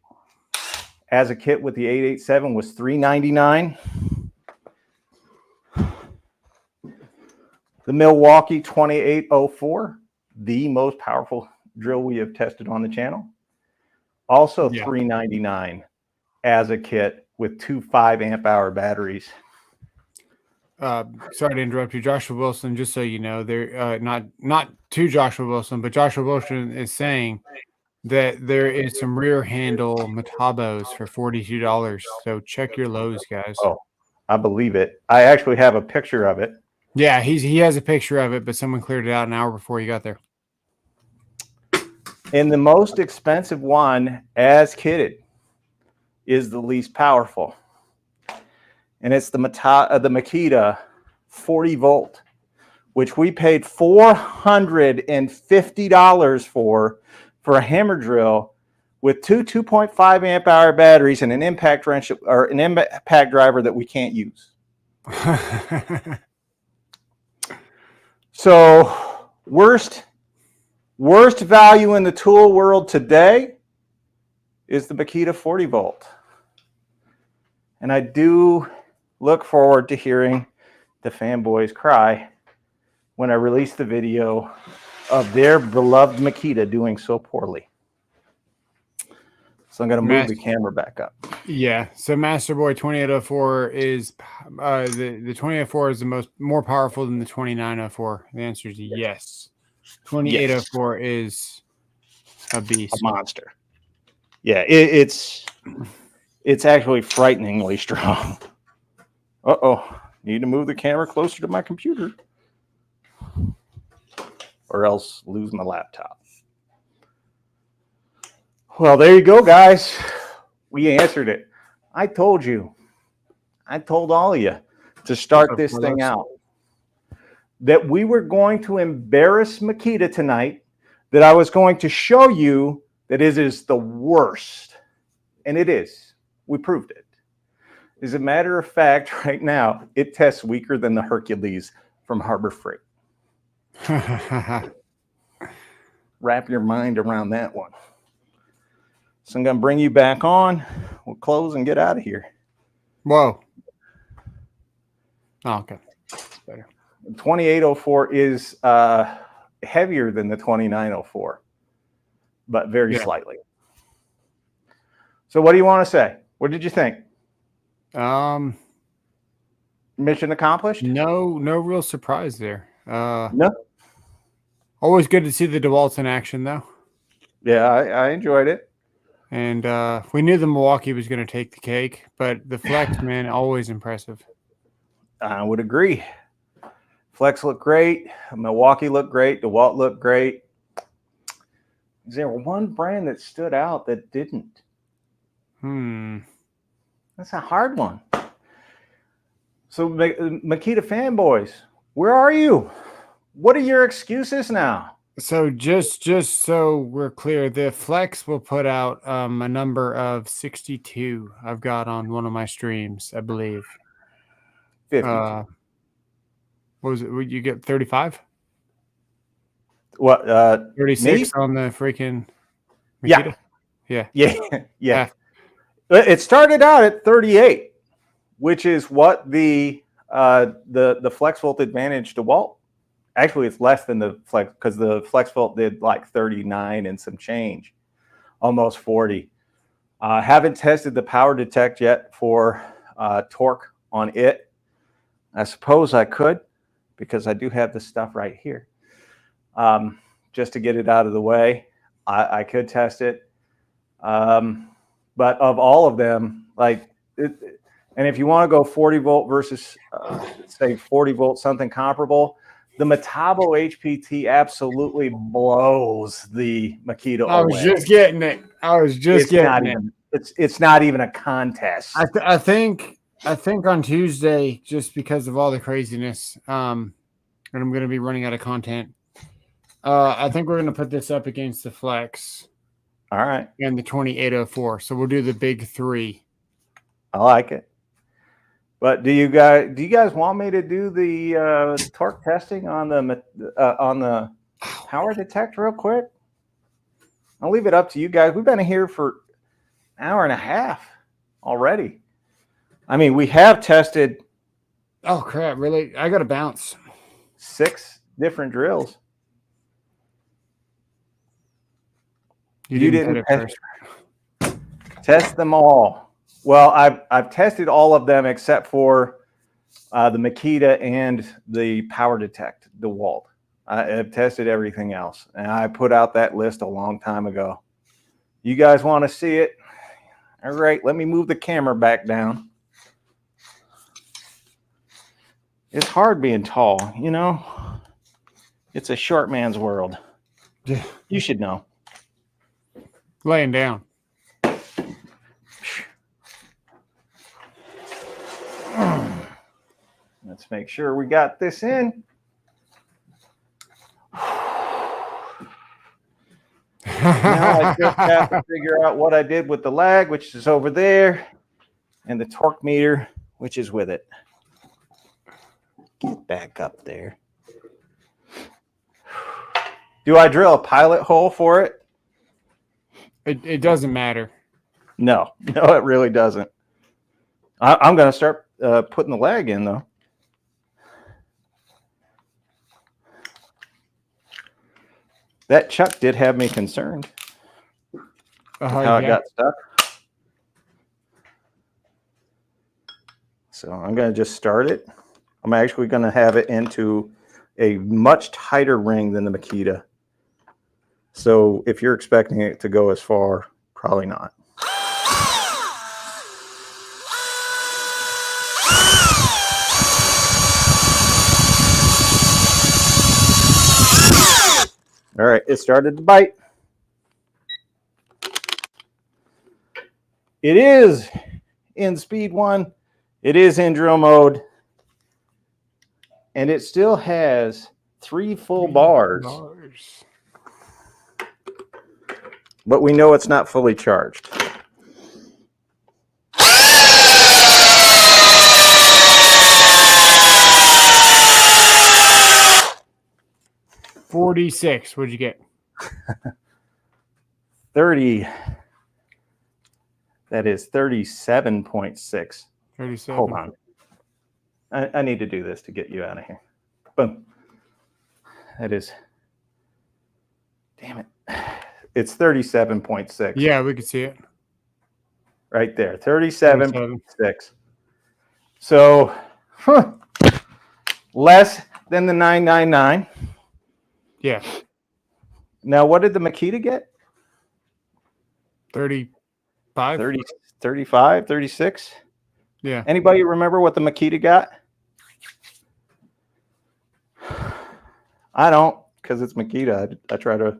S2: as a kit with the 887 was $399. The Milwaukee 2804, the most powerful drill we have tested on the channel, also $399 as a kit with 2 5 amp hour batteries.
S1: sorry to interrupt you, Joshua Wilson. Just so you know, they're not to Joshua Wilson, but Joshua Wilson is saying that there is some rear handle Metabos for $42. So check your lows, guys.
S2: Oh, I believe it. I actually have a picture of it.
S1: Yeah, he has a picture of it, but someone cleared it out an hour before he got there.
S2: And the most expensive one, as kitted, is the least powerful. And it's the Makita 40 volt, which we paid $450 for a hammer drill with two 2.5 amp hour batteries and an impact wrench or an impact driver that we can't use. So worst value in the tool world today is the Makita 40 volt. And I do look forward to hearing the fanboys cry when I release the video of their beloved Makita doing so poorly. So I'm going to move the camera back up.
S1: Yeah. So Master Boy 2804 is the 2804 is more powerful than the 2904. The answer is yes. 2804 is a beast,
S2: a monster. Yeah, it's actually frighteningly strong. Need to move the camera closer to my computer, or else lose my laptop. Well, there you go, guys. We answered it. I told you. I told all of you to start this thing out. That we were going to embarrass Makita tonight. That I was going to show you that it is the worst. And it is. We proved it. As a matter of fact, right now, it tests weaker than the Hercules from Harbor Freight. Wrap your mind around that one. So I'm going to bring you back on. We'll close and get out of here.
S1: Whoa. Oh, okay. Better.
S2: 2804 is heavier than the 2904, but very slightly. So what do you want to say? What did you think? Mission accomplished?
S1: No real surprise there.
S2: No.
S1: Always good to see the Dewalts in action, though.
S2: Yeah, I enjoyed it.
S1: And we knew the Milwaukee was going to take the cake, but the Flex, man, always impressive.
S2: I would agree. Flex looked great. Milwaukee looked great. DeWalt looked great. Is there one brand that stood out that didn't? That's a hard one. So, Makita fanboys, where are you? What are your excuses now?
S1: So just so we're clear, the Flex will put out a number of 62 I've got on one of my streams, I believe.
S2: 50.
S1: What was it? Would you get 35?
S2: What?
S1: 36 on the freaking Makita?
S2: Yeah. It started out at 38, which is what the Flexvolt Advantage DeWalt. Actually, it's less than the Flex because the Flexvolt did like 39 and some change, almost 40. Haven't tested the Power Detect yet for torque on it. I suppose I could because I do have the stuff right here. Just to get it out of the way, I could test it. But of all of them, and if you want to go 40 volt versus say 40 volt, something comparable, the Metabo HPT absolutely blows the Makita away.
S1: I was just getting it.
S2: It's not even a contest.
S1: I think on Tuesday, just because of all the craziness, and I'm going to be running out of content, I think we're going to put this up against the Flex.
S2: All right.
S1: And the 2804. So we'll do the big three.
S2: I like it. But do you guys want me to do the torque testing on the Power Detect real quick? I'll leave it up to you guys. We've been here for an hour and a half already. I mean, we have tested.
S1: Oh crap! Really? I got to bounce.
S2: 6 different drills.
S1: You didn't
S2: test them all. Well, I've tested all of them except for The Makita and the Power Detect Dewalt. I have tested everything else, and I put out that list a long time ago. You guys want to see it? All right, let me move the camera back down. It's hard being tall, you know? It's a short man's world.
S1: Yeah.
S2: You should know.
S1: Laying down.
S2: Let's make sure we got this in. Now I just have to figure out what I did with the lag, which is over there, and the torque meter, which is with it. Get back up there. Do I drill a pilot hole for it?
S1: It doesn't matter.
S2: No, it really doesn't. I'm going to start putting the lag in, though. That chuck did have me concerned. How it got stuck. So I'm going to just start it. I'm actually going to have it into a much tighter ring than the Makita. So if you're expecting it to go as far, probably not. All right, it started to bite. It is in speed 1. It is in drill mode. And it still has 3 full bars. But we know it's not fully charged.
S1: $46. What'd you get?
S2: 30. That is 37.6.
S1: 37.
S2: Hold on. I need to do this to get you out of here. Boom. That is. Damn it. It's 37.6.
S1: Yeah, we could see it.
S2: Right there. 37.6. So, less than the 999.
S1: Yeah.
S2: Now, what did the Makita get?
S1: 35.
S2: 30, 35, 36?
S1: Yeah.
S2: Anybody remember what the Makita got? I don't, because it's Makita. I try to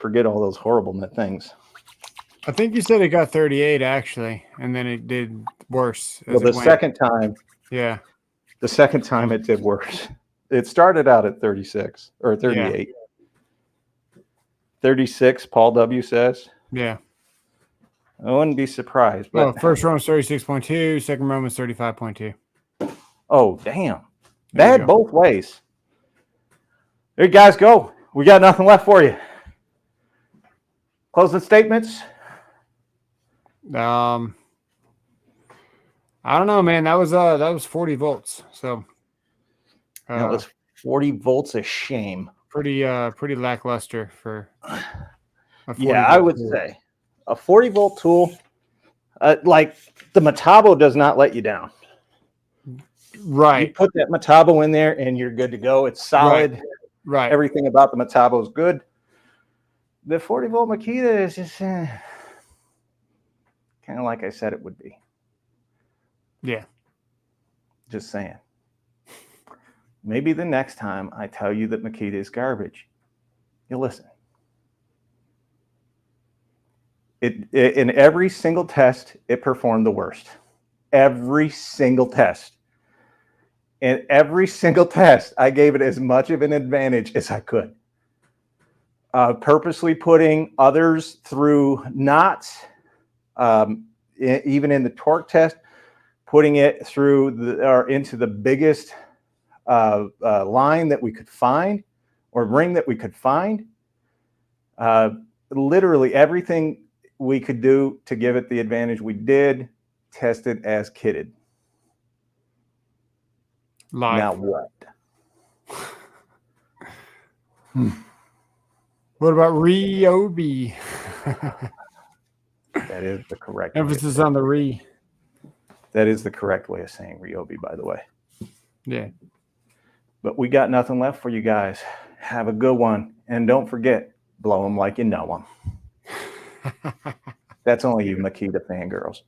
S2: forget all those horrible things.
S1: I think you said it got 38 actually, and then it did worse.
S2: Well, the second time.
S1: Yeah.
S2: The second time it did worse. It started out at 36 or 38. Yeah. 36, Paul W. says.
S1: Yeah.
S2: I wouldn't be surprised. But
S1: first run was 36.2, second run was 35.2.
S2: Oh, damn. Bad both ways. There you guys go. We got nothing left for you. Closing statements?
S1: I don't know, man. That was 40 volts. So
S2: that was 40 volts a shame.
S1: Pretty lackluster for a 40
S2: I would say a 40 volt tool, like the Metabo does not let you down.
S1: Right.
S2: You put that Metabo in there and you're good to go. It's solid.
S1: Right.
S2: Everything about the Metabo is good. The 40 volt Makita is just kind of like I said it would be.
S1: Yeah.
S2: Just saying. Maybe the next time I tell you that Makita is garbage, you'll listen. In every single test, it performed the worst. Every single test. In every single test, I gave it as much of an advantage as I could. Purposely putting others through knots, even in the torque test, putting it through or into the biggest line that we could find, or ring that we could find. Literally everything we could do to give it the advantage we did, tested as kitted.
S1: Live.
S2: Now what?
S1: What about Ryobi?
S2: That is the correct
S1: emphasis on the re.
S2: That is the correct way of saying Ryobi, by the way.
S1: Yeah.
S2: But we got nothing left for you guys. Have a good one. And don't forget, blow them like you know them. That's only you Makita fangirls.